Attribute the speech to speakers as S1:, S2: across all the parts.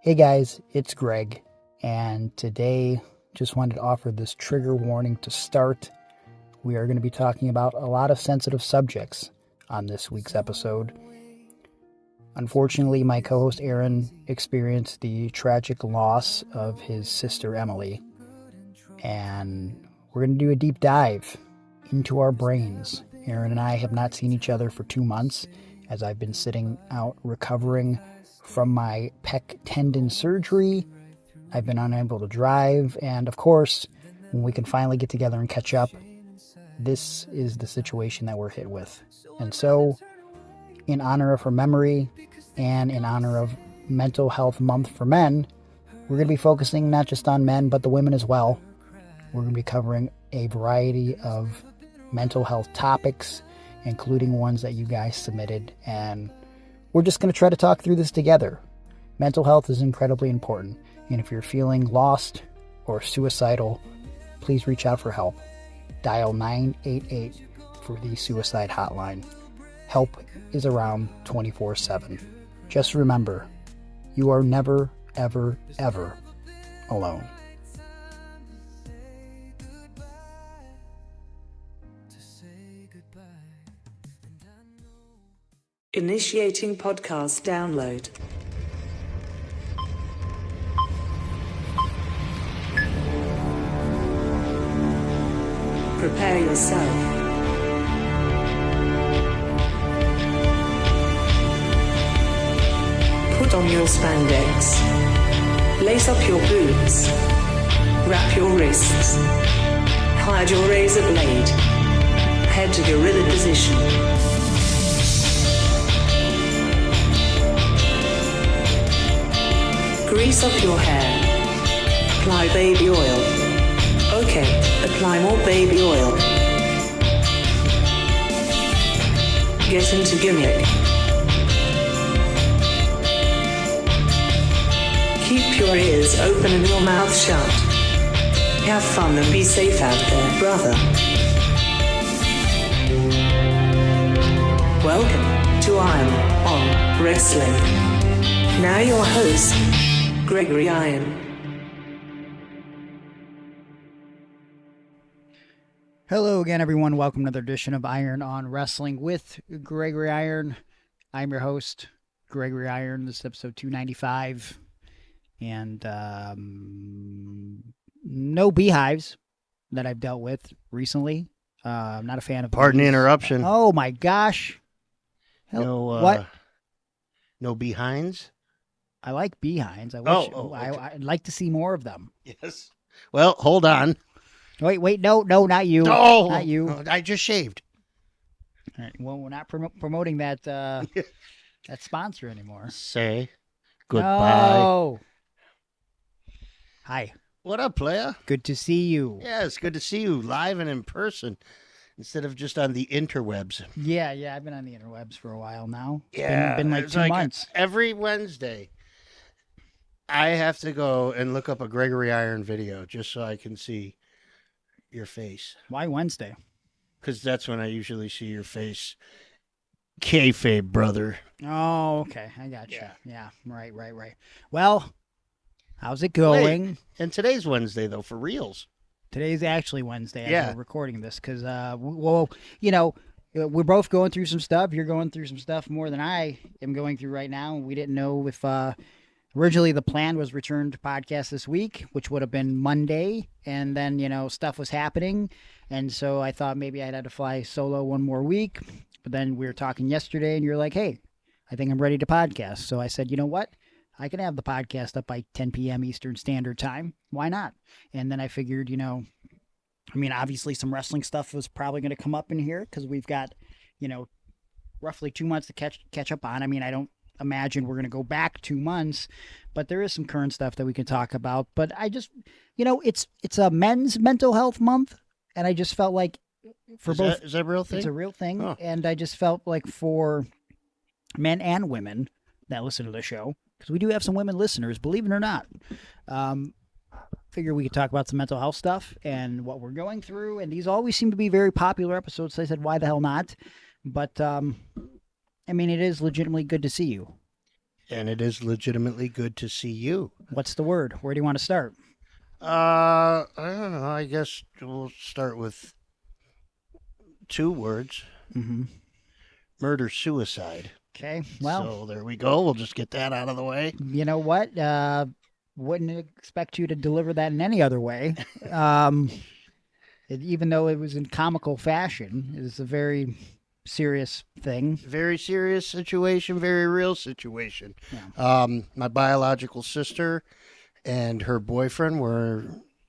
S1: Hey guys, it's Greg, and today just wanted to offer this trigger warning to start. We are going to be talking about a lot of sensitive subjects on this week's episode. Unfortunately, my co-host Aaron experienced the tragic loss of his sister Emily, and we're going to do a deep dive into our brains. Aaron and I have not seen each other for 2 months, as I've been sitting out recovering from my pec tendon surgery. I've been unable to drive, and of course, when we can finally get together and catch up, this is the situation that we're hit with. And so, in honor of her memory, and in honor of Mental Health Month for Men, we're going to be focusing not just on men, but the women as well. We're going to be covering a variety of mental health topics, including ones that you guys submitted, and we're just going to try to talk through this together. Mental health is incredibly important, and if you're feeling lost or suicidal, please reach out for help. Dial 988 for the suicide hotline. Help is around 24/7. Just remember, you are never, ever, ever alone.
S2: Initiating podcast download. Prepare yourself. Put on your spandex. Lace up your boots. Wrap your wrists. Hide your razor blade. Head to gorilla position. Grease up your hair. Apply baby oil. Okay, apply more baby oil. Get into gimmick. Keep your ears open and your mouth shut. Have fun and be safe out there, brother. Welcome to Iron on Wrestling. Now your host, Gregory Iron.
S1: Hello again, everyone. Welcome to another edition of Iron on Wrestling with Gregory Iron. I'm your host, Gregory Iron. This is episode 295. And no beehives that I've dealt with recently. I'm not a fan of
S3: Pardon the
S1: bees.
S3: interruption.
S1: Oh, my gosh. What?
S3: No behinds?
S1: I like behinds. I wish
S3: okay.
S1: I'd like to see more of them.
S3: Yes. Well, hold on.
S1: Wait, no, not you.
S3: No,
S1: not you.
S3: I just shaved.
S1: All right. Well, we're not promoting that that sponsor anymore.
S3: Say goodbye.
S1: No. Hi.
S3: What up, player?
S1: Good to see you.
S3: Yeah, it's good to see you live and in person instead of just on the interwebs.
S1: Yeah. I've been on the interwebs for a while now. It's
S3: Yeah,
S1: been like
S3: it's
S1: 2 months.
S3: Every Wednesday, I have to go and look up a Gregory Iron video just so I can see your face.
S1: Why Wednesday?
S3: Because that's when I usually see your face. Kayfabe, brother.
S1: Oh, okay. I got you. Yeah. Right. Well, how's it going?
S3: Wait, and today's Wednesday, though, for reals.
S1: Today's actually Wednesday as we're recording this because, we're both going through some stuff. You're going through some stuff more than I am going through right now. We didn't know if originally the plan was return to podcast this week, which would have been Monday, and then, stuff was happening, and so I thought maybe I'd have to fly solo one more week, but then we were talking yesterday, and you're like, hey, I think I'm ready to podcast, so I said, you know what? I can have the podcast up by 10 p.m. Eastern Standard Time. Why not? And then I figured, obviously some wrestling stuff was probably going to come up in here because we've got, roughly 2 months to catch up on. I don't imagine we're going to go back 2 months, but there is some current stuff that we can talk about. But I just, it's a men's mental health month, and I just felt like for both.
S3: Is that a real thing?
S1: It's a real thing,
S3: Oh.
S1: and I just felt like for men and women that listen to the show, because we do have some women listeners, believe it or not. Figure we could talk about some mental health stuff and what we're going through, and these always seem to be very popular episodes. So I said, why the hell not? But it is legitimately good to see you.
S3: And it is legitimately good to see you.
S1: What's the word? Where do you want to start?
S3: I don't know. I guess we'll start with 2 words.
S1: Mm-hmm.
S3: Murder-suicide.
S1: Okay, well.
S3: So there we go. We'll just get that out of the way.
S1: You know what? Wouldn't expect you to deliver that in any other way. Even though it was in comical fashion, it is a very serious thing.
S3: Very serious situation, very real situation.
S1: Yeah.
S3: My biological sister and her boyfriend were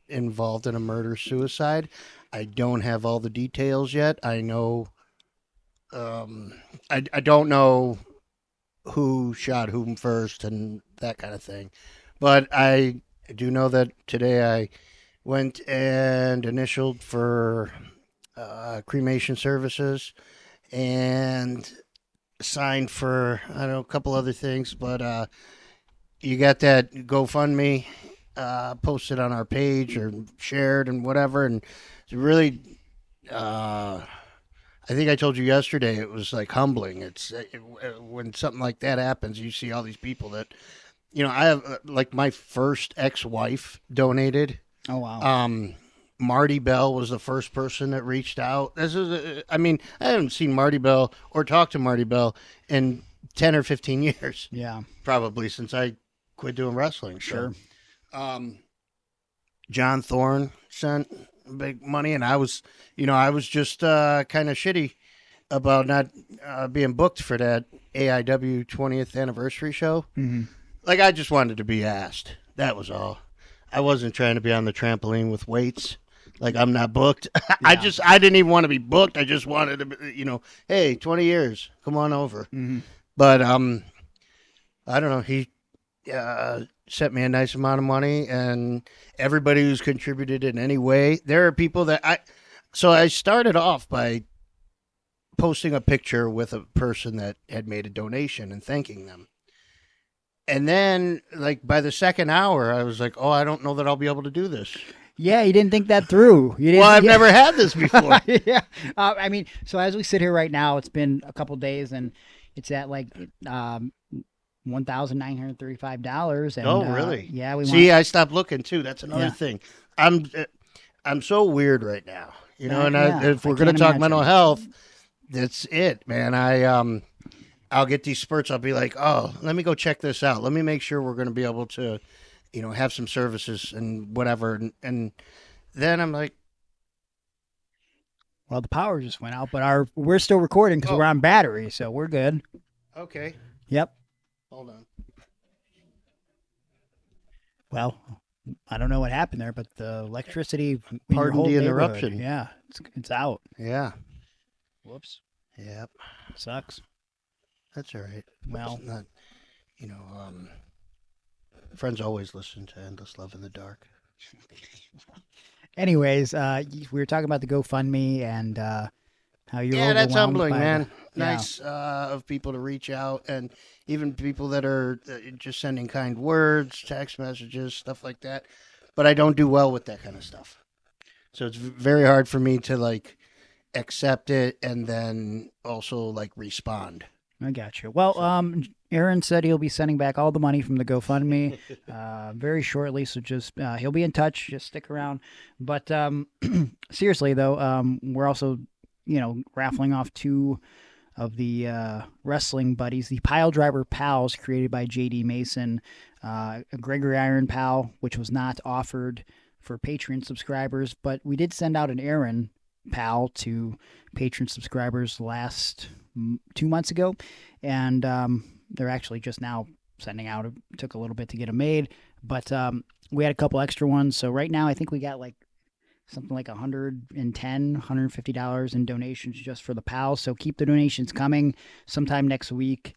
S3: involved in a murder-suicide. I don't have all the details yet. I know, I don't know who shot whom first and that kind of thing. But I do know that today I went and initialed for cremation services and signed for, I don't know, a couple other things. But you got that GoFundMe posted on our page or shared and whatever. And it's really, I think I told you yesterday, it was like humbling. When something like that happens, you see all these people that, you know, I have like my first ex-wife donated.
S1: Oh, wow.
S3: Marty Bell was the first person that reached out. I mean, I haven't seen Marty Bell or talked to Marty Bell in 10 or 15 years.
S1: Yeah.
S3: Probably since I quit doing wrestling.
S1: Sure.
S3: So, John Thorne sent big money, and I was just kind of shitty about not being booked for that AIW 20th anniversary show.
S1: Mm-hmm.
S3: Like, I just wanted to be asked. That was all. I wasn't trying to be on the trampoline with weights. Like, I'm not booked. Yeah. I didn't even want to be booked. I just wanted to be, hey, 20 years, come on over.
S1: Mm-hmm.
S3: But, I don't know. He sent me a nice amount of money, and everybody who's contributed in any way, there are people that so I started off by posting a picture with a person that had made a donation and thanking them. And then, like, by the second hour, I was like, oh, I don't know that I'll be able to do this.
S1: Yeah, you didn't think that through.
S3: Well, I've never had this before.
S1: Yeah. I mean, so as we sit here right now, it's been a couple days, and it's at like $1,935. And,
S3: oh, really?
S1: Yeah.
S3: I stopped looking, too. That's another thing. I'm so weird right now. If we're going to talk mental health, that's it, man. I'll get these spurts. I'll be like, oh, let me go check this out. Let me make sure we're going to be able to, have some services and whatever. And then I'm like,
S1: well, the power just went out, but we're still recording because we're on battery, so we're good.
S3: Okay.
S1: Yep.
S3: Hold on.
S1: Well, I don't know what happened there, but the electricity.
S3: Pardon the interruption.
S1: Yeah, it's out.
S3: Yeah.
S1: Whoops.
S3: Yep.
S1: Sucks.
S3: That's all right.
S1: Well,
S3: it's not, friends always listen to Endless Love in the Dark.
S1: Anyways, we were talking about the GoFundMe and how you're overwhelmed.
S3: That's humbling, man.
S1: Yeah.
S3: Nice of people to reach out, and even people that are just sending kind words, text messages, stuff like that. But I don't do well with that kind of stuff. So it's very hard for me to, like, accept it and then also, like, respond.
S1: I got you. Well, Aaron said he'll be sending back all the money from the GoFundMe very shortly, so just he'll be in touch. Just stick around. But seriously, though, we're also, raffling off 2 of the wrestling buddies, the Pile Driver Pals, created by J.D. Mason, a Gregory Iron Pal, which was not offered for Patreon subscribers, but we did send out an Aaron Pal to Patreon subscribers last 2 months ago, and they're actually just now sending out. It took a little bit to get them made, but we had a couple extra ones. So right now I think we got like something like $150 in donations just for the pals. So keep the donations coming. Sometime next week,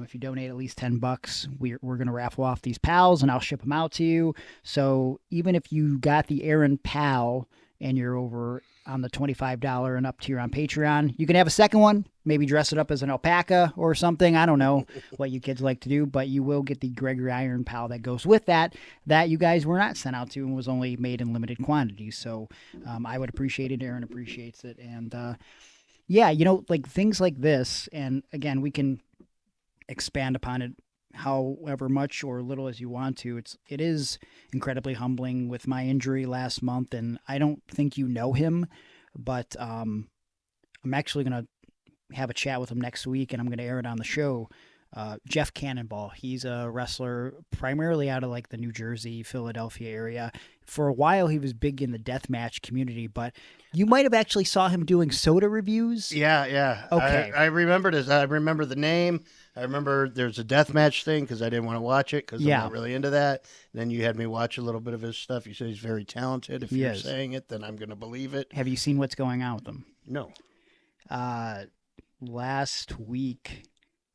S1: if you donate at least $10, we're going to raffle off these pals, and I'll ship them out to you. So even if you got the Aaron Pal and you're over on the $25 and up tier on Patreon, you can have a second one, maybe dress it up as an alpaca or something. I don't know what you kids like to do, but you will get the Gregory Iron Pal that goes with that you guys were not sent out to and was only made in limited quantities. So I would appreciate it. Aaron appreciates it. And like things like this, and again, we can expand upon it however much or little as you want to. It is incredibly humbling with my injury last month, and I don't think you know him, but I'm actually going to have a chat with him next week, and I'm going to air it on the show. Jeff Cannonball. He's a wrestler primarily out of like the New Jersey, Philadelphia area. For a while, he was big in the deathmatch community, but you might have actually saw him doing soda reviews.
S3: Yeah.
S1: Okay.
S3: I remember this. I remember the name. I remember there's a deathmatch thing because I didn't want to watch it because I'm not really into that. Then you had me watch a little bit of his stuff. You said he's very talented. If you're saying it, then I'm going to believe it.
S1: Have you seen what's going on with him?
S3: No.
S1: Last week,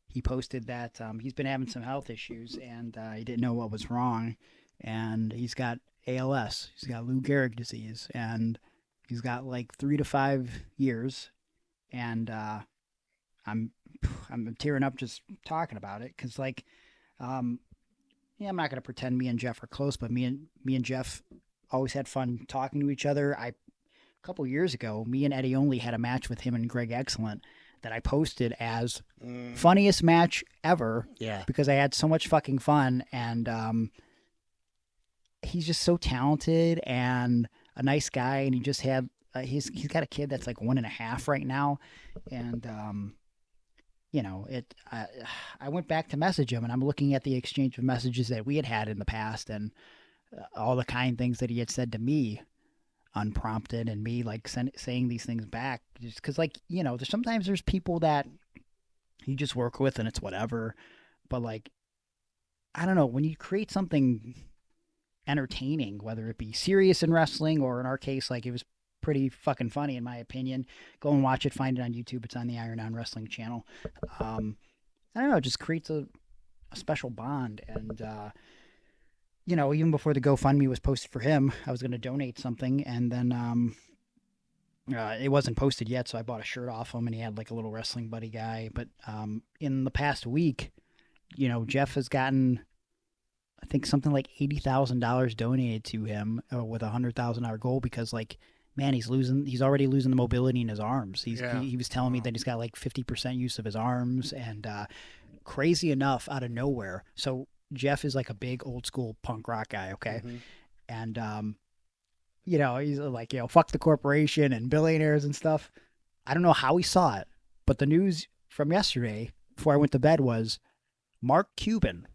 S1: he posted that he's been having some health issues and he didn't know what was wrong. And he's got ALS. He's got Lou Gehrig disease. And he's got like 3 to 5 years. And I'm tearing up just talking about it because, like, I'm not going to pretend me and Jeff are close, but me and Jeff always had fun talking to each other. A couple years ago, me and Eddie Only had a match with him and Greg Excellent that I posted as funniest match ever.
S3: Yeah.
S1: Because I had so much fucking fun, and he's just so talented and a nice guy, and he just had he's got a kid that's like 1.5 right now, and I went back to message him, and I'm looking at the exchange of messages that we had in the past, and all the kind things that he had said to me unprompted, and me like saying these things back just because, like, sometimes there's people that you just work with and it's whatever, but like, I don't know, when you create something entertaining, whether it be serious in wrestling or in our case, like, it was pretty fucking funny in my opinion. Go and watch it, find it on YouTube. It's on the Iron On Wrestling channel. I don't know, it just creates a special bond. And even before the GoFundMe was posted for him, I was going to donate something, and then it wasn't posted yet, so I bought a shirt off him, and he had like a little wrestling buddy guy. But in the past week, Jeff has gotten, I think, something like $80,000 donated to him with a $100,000 goal because, like, man, he's already losing the mobility in his arms. He was telling me that he's got like 50% use of his arms, and crazy enough, out of nowhere. So Jeff is like a big old school punk rock guy, okay? Mm-hmm. And he's like, fuck the corporation and billionaires and stuff. I don't know how he saw it, but the news from yesterday before I went to bed was Mark Cuban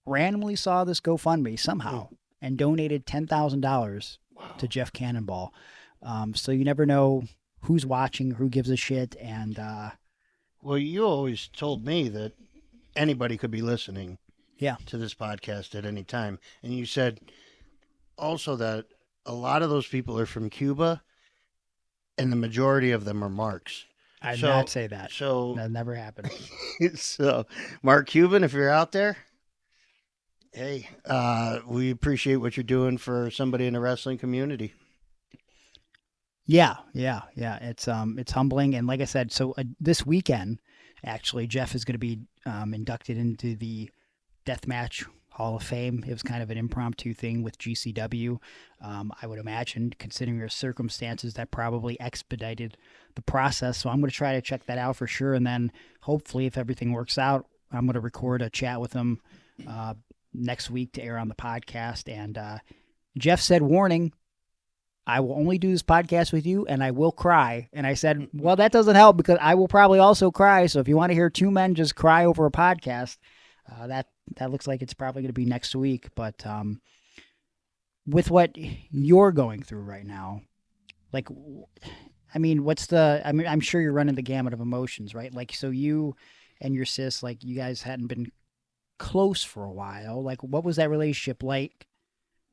S1: randomly saw this GoFundMe somehow and donated $10,000 to Jeff Cannonball. So you never know who's watching, who gives a shit. And
S3: well, you always told me that anybody could be listening to this podcast at any time. And you said also that a lot of those people are from Cuba and the majority of them are Marks.
S1: I did not say that. So that never happened.
S3: So Mark Cuban, if you're out there, hey, we appreciate what you're doing for somebody in the wrestling community.
S1: Yeah. It's humbling, and like I said, so this weekend, actually, Jeff is going to be inducted into the Deathmatch Hall of Fame. It was kind of an impromptu thing with GCW. I would imagine, considering your circumstances, that probably expedited the process. So I'm going to try to check that out for sure, and then hopefully, if everything works out, I'm going to record a chat with him next week to air on the podcast. And Jeff said, warning, I will only do this podcast with you and I will cry. And I said, well, that doesn't help because I will probably also cry. So if you want to hear two men just cry over a podcast, that looks like it's probably going to be next week. But with what you're going through right now, like, I'm sure you're running the gamut of emotions, right? Like, so you and your sis, like, you guys hadn't been close for a while. Like, what was that relationship like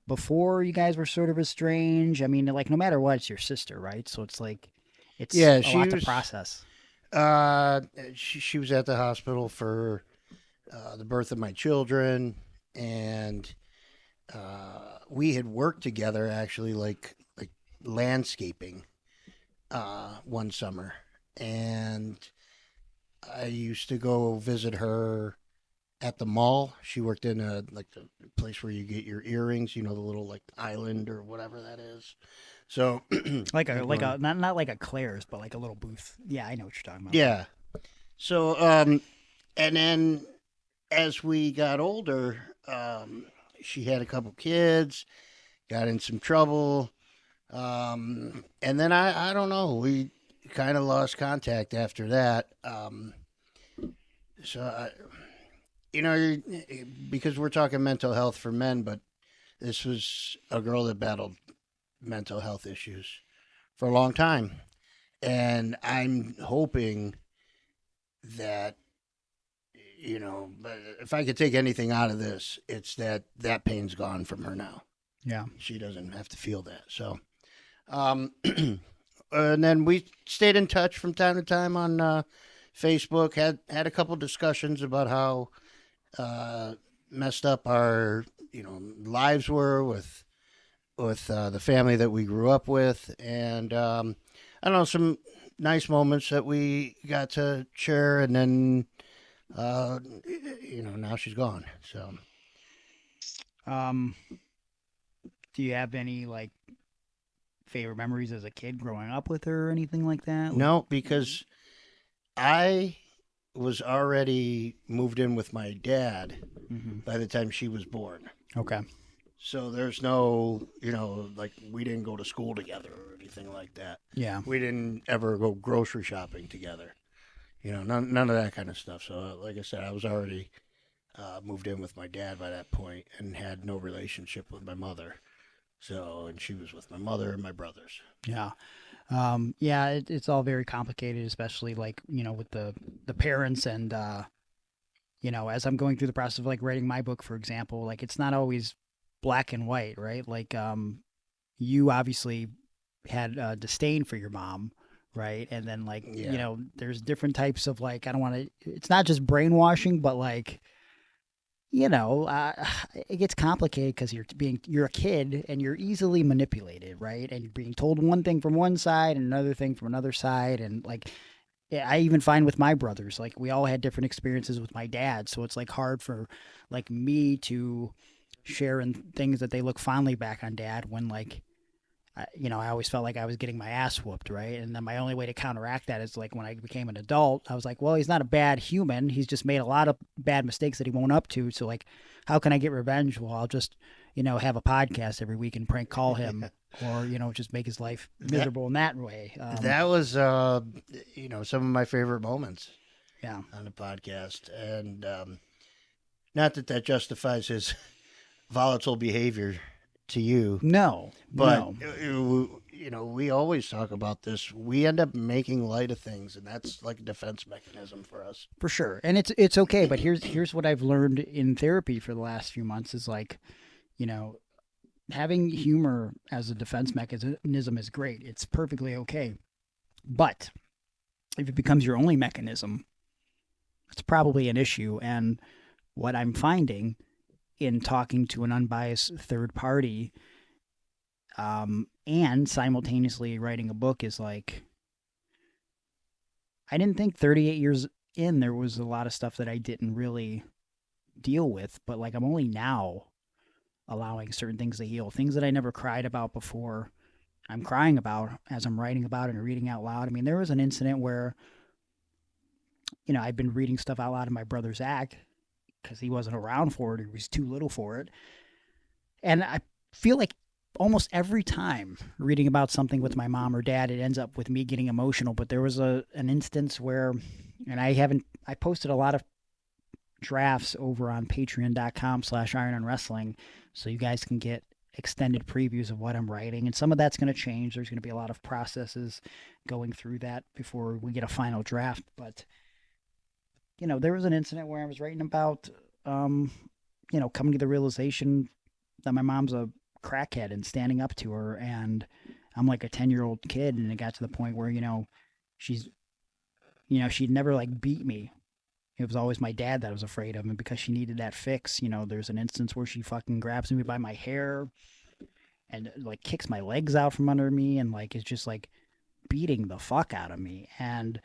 S1: before you guys were sort of estranged? I mean, like, no matter what, it's your sister, right? So it's like, it's a lot to process.
S3: She was at the hospital for the birth of my children, and we had worked together actually, like landscaping one summer, and I used to go visit her at the mall. She worked in the place where you get your earrings, the little like island or whatever that is. So
S1: like a not like a Claire's, but like a little booth. Yeah, I know what you're talking about.
S3: Yeah. So and then as we got older, she had a couple kids, got in some trouble. And then I don't know, we kind of lost contact after that. So, because we're talking mental health for men, but this was a girl that battled mental health issues for a long time. And I'm hoping that, but if I could take anything out of this, it's that pain's gone from her now.
S1: Yeah.
S3: She doesn't have to feel that. So, and then we stayed in touch from time to time on Facebook. Had a couple discussions about how messed up our lives were with the family that we grew up with, and I don't know, some nice moments that we got to share, and then now she's gone. So,
S1: do you have any like favorite memories as a kid growing up with her or anything like that?
S3: no, because I was already moved in with my dad by the time she was born.
S1: Okay.
S3: So there's no, like we didn't go to school together or anything like that.
S1: Yeah.
S3: We didn't ever go grocery shopping together. None of that kind of stuff. So like I said, I was already moved in with my dad by that point and had no relationship with my mother. So, and she was with my mother and my brothers.
S1: Yeah. It's all very complicated, especially like, with the parents and, as I'm going through the process of like writing my book, for example, like it's not always black and white, right? Like, you obviously had disdain for your mom, right? And then like, there's different types of like, I don't want to, it's not just brainwashing, but like, it gets complicated because you're a kid and you're easily manipulated, right? And you're being told one thing from one side and another thing from another side. And like, I even find with my brothers, like we all had different experiences with my dad. So it's like hard for like me to share in things that they look fondly back on dad when like, I always felt like I was getting my ass whooped, right? And then my only way to counteract that is like when I became an adult, I was like, well, he's not a bad human. He's just made a lot of bad mistakes that he won't up to. So like, how can I get revenge? Well, I'll just, have a podcast every week and prank call him or, just make his life miserable in that way.
S3: That was, some of my favorite moments.
S1: Yeah.
S3: On the podcast. And not that justifies his volatile behavior to you.
S1: No.
S3: But, we always talk about this. We end up making light of things, and that's like a defense mechanism for us.
S1: For sure. And it's okay. But here's what I've learned in therapy for the last few months is like, having humor as a defense mechanism is great. It's perfectly okay. But if it becomes your only mechanism, it's probably an issue. And what I'm finding in talking to an unbiased third party and simultaneously writing a book is like, I didn't think 38 years in there was a lot of stuff that I didn't really deal with, but like I'm only now allowing certain things to heal. Things that I never cried about before, I'm crying about as I'm writing about it and reading out loud. I mean, there was an incident where, I'd been reading stuff out loud in my brother's act because he wasn't around for it. He was too little for it. And I feel like almost every time reading about something with my mom or dad, it ends up with me getting emotional. But there was an instance where, and I posted a lot of drafts over on patreon.com/irononwrestling so you guys can get extended previews of what I'm writing. And some of that's going to change. There's going to be a lot of processes going through that before we get a final draft. But, there was an incident where I was writing about, coming to the realization that my mom's a crackhead and standing up to her. And I'm like a 10-year-old kid. And it got to the point where, she'd never like beat me. It was always my dad that I was afraid of. And because she needed that fix, there's an instance where she fucking grabs me by my hair and like kicks my legs out from under me and like is just like beating the fuck out of me. And,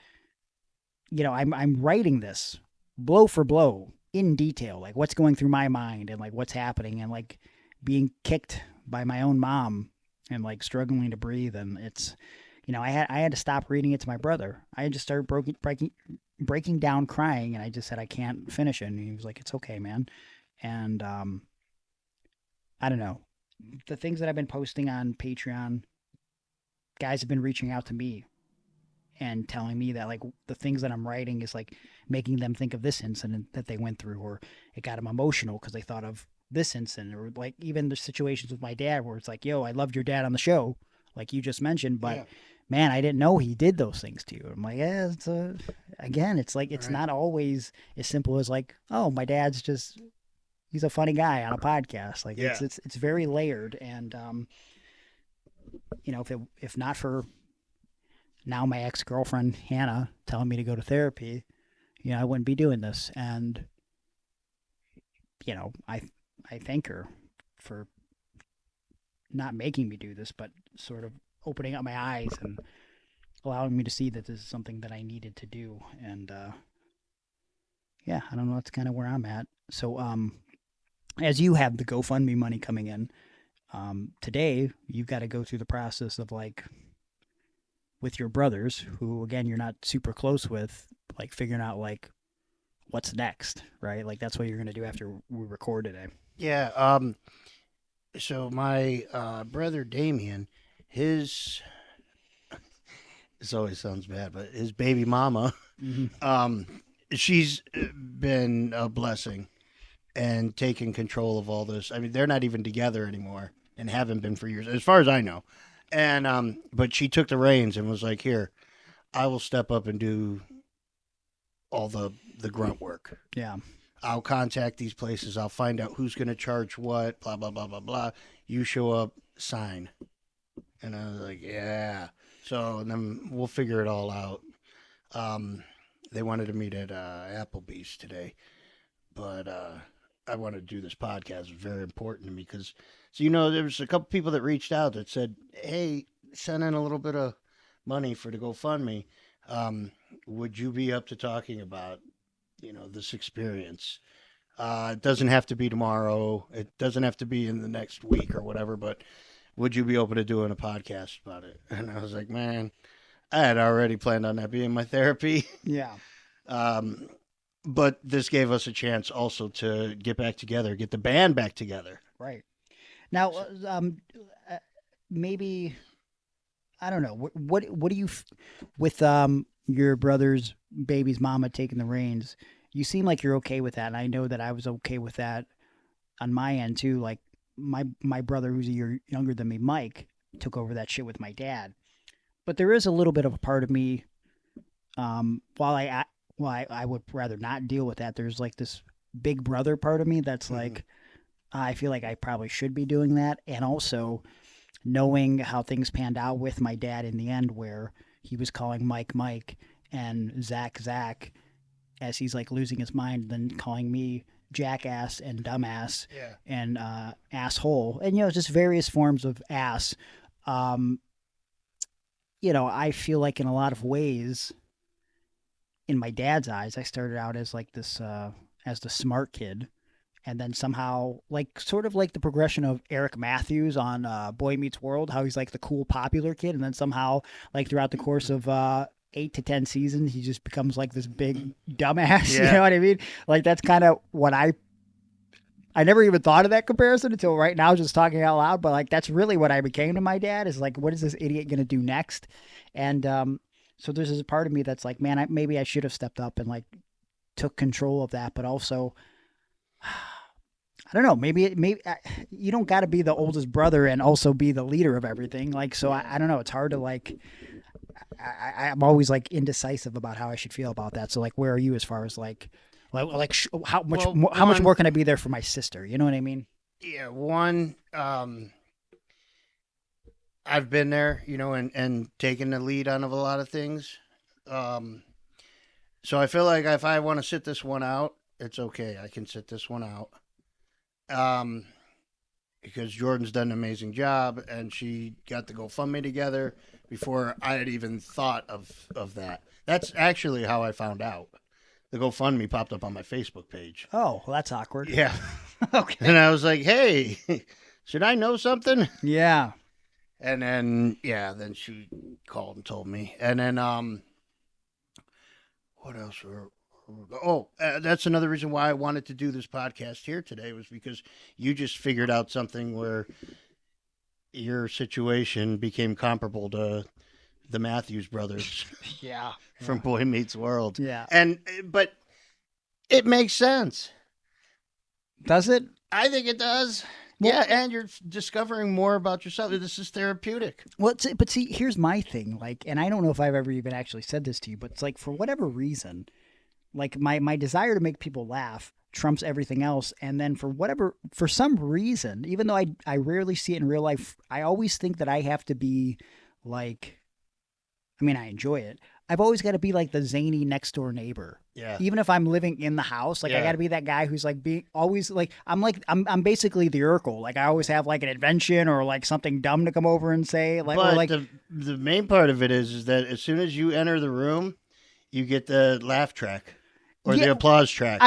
S1: I'm writing this blow for blow in detail, like what's going through my mind and like what's happening and like being kicked by my own mom and like struggling to breathe. And it's, I had to stop reading it to my brother. I had to start breaking down crying, and I just said I can't finish it, and he was like, it's okay, man. And I don't know, the things that I've been posting on Patreon, guys have been reaching out to me and telling me that like the things that I'm writing is like making them think of this incident that they went through, or it got them emotional because they thought of this incident, or like even the situations with my dad where it's like, yo, I loved your dad on the show, like you just mentioned, but man, I didn't know he did those things to you. I'm like, yeah, again, it's like, it's not always as simple as like, oh, my dad's just, he's a funny guy on a podcast. Like it's very layered. And, you know, if not for now my ex-girlfriend, Hannah, telling me to go to therapy, you know, I wouldn't be doing this. And, you know, I thank her for not making me do this, but sort of opening up my eyes and allowing me to see that this is something that I needed to do. And, yeah, I don't know. That's kind of where I'm at. So, as you have the GoFundMe money coming in, today you've got to go through the process of like, with your brothers, who again you're not super close with, like figuring out like what's next, right? Like that's what you're gonna do after we record today.
S3: Yeah. So my brother Damien, this always sounds bad, but his baby mama, she's been a blessing and taking control of all this. I mean, they're not even together anymore and haven't been for years, as far as I know. And but she took the reins and was like, "Here, I will step up and do all the grunt work.
S1: Yeah,
S3: I'll contact these places. I'll find out who's going to charge what. Blah blah blah blah blah. You show up, sign." And I was like, "Yeah." So then we'll figure it all out. They wanted to meet at Applebee's today, but I want to do this podcast. It's very important to me because, so, you know, there was a couple people that reached out that said, hey, send in a little bit of money for the GoFundMe. Would you be up to talking about, you know, this experience? It doesn't have to be tomorrow. It doesn't have to be in the next week or whatever, but would you be open to doing a podcast about it? And I was like, man, I had already planned on that being my therapy.
S1: Yeah.
S3: But this gave us a chance also to get back together, get the band back together.
S1: Right. Now, maybe, I don't know. What do you, with your brother's baby's mama taking the reins, you seem like you're okay with that. And I know that I was okay with that on my end too. Like my brother, who's a year younger than me, Mike, took over that shit with my dad. But there is a little bit of a part of me, while I would rather not deal with that, there's like this big brother part of me that's like, I feel like I probably should be doing that. And also knowing how things panned out with my dad in the end, where he was calling Mike and Zach as he's like losing his mind, then calling me jackass and dumbass and asshole, and, you know, just various forms of ass. You know, I feel like in a lot of ways, in my dad's eyes, I started out as like this, as the smart kid. And then somehow, like, sort of like the progression of Eric Matthews on Boy Meets World, how he's like the cool, popular kid. And then somehow, like, throughout the course of 8 to 10 seasons, he just becomes like this big dumbass. Yeah. You know what I mean? Like, that's kind of what I never even thought of that comparison until right now, just talking out loud. But like, that's really what I became to my dad, is like, what is this idiot going to do next? And so there's this part of me that's like, man, maybe I should have stepped up and like took control of that. But also, I don't know, maybe you don't got to be the oldest brother and also be the leader of everything. Like, so I don't know. It's hard to like, I'm always like indecisive about how I should feel about that. So like, where are you as far as like how much more can I be there for my sister? You know what I mean?
S3: Yeah. One, I've been there, you know, and taken the lead on of a lot of things. So I feel like if I want to sit this one out, it's okay. I can sit this one out. Because Jordan's done an amazing job, and she got the GoFundMe together before I had even thought of that. That's actually how I found out. The GoFundMe popped up on my Facebook page.
S1: Oh, well, that's awkward.
S3: Yeah.
S1: Okay.
S3: And I was like, hey, should I know something?
S1: Yeah.
S3: And then, then she called and told me. And then, what else? That's another reason why I wanted to do this podcast here today was because you just figured out something where your situation became comparable to the Matthews brothers
S1: Yeah.
S3: from Boy Meets World.
S1: Yeah.
S3: But it makes sense.
S1: Does it?
S3: I think it does.
S1: Well,
S3: yeah, and you're discovering more about yourself. This is therapeutic.
S1: Well, but see, here's my thing. Like, and I don't know if I've ever even actually said this to you, but it's like for whatever reason, like my desire to make people laugh trumps everything else. And then for some reason, even though I rarely see it in real life, I always think that I have to be like, I mean, I enjoy it. I've always got to be like the zany next door neighbor.
S3: Yeah.
S1: Even if I'm living in the house, like I
S3: Yeah.
S1: got to be that guy who's like being always like I'm basically the Urkel. Like I always have like an invention or like something dumb to come over and say. Like,
S3: But
S1: or like
S3: the main part of it is that as soon as you enter the room, you get the laugh track or
S1: Yeah.
S3: the applause track.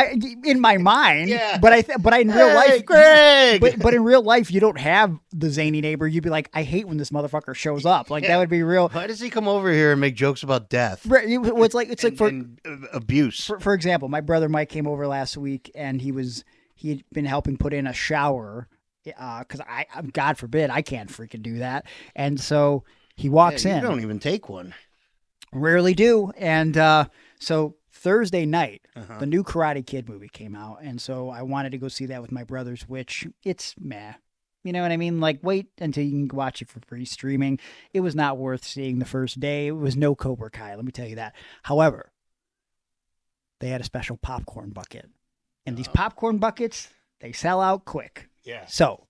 S1: in my mind,
S3: Yeah.
S1: but in real
S3: Hey,
S1: life,
S3: Greg!
S1: but in real life, you don't have the zany neighbor. You'd be like, I hate when this motherfucker shows up. Like that would be real.
S3: Why does he come over here and make jokes about death?
S1: It's like
S3: and abuse?
S1: for example, my brother Mike came over last week and he had been helping put in a shower because I God forbid I can't freaking do that, and so he walks
S3: You
S1: in.
S3: don't even take one.
S1: Rarely do, and so Thursday night,
S3: Uh-huh.
S1: the new Karate Kid movie came out, and so I wanted to go see that with my brothers, which it's meh. You know what I mean? Like, wait until you can watch it for free streaming. It was not worth seeing the first day. It was no Cobra Kai, let me tell you that. However, they had a special popcorn bucket. And these popcorn buckets, they sell out quick.
S3: Yeah.
S1: So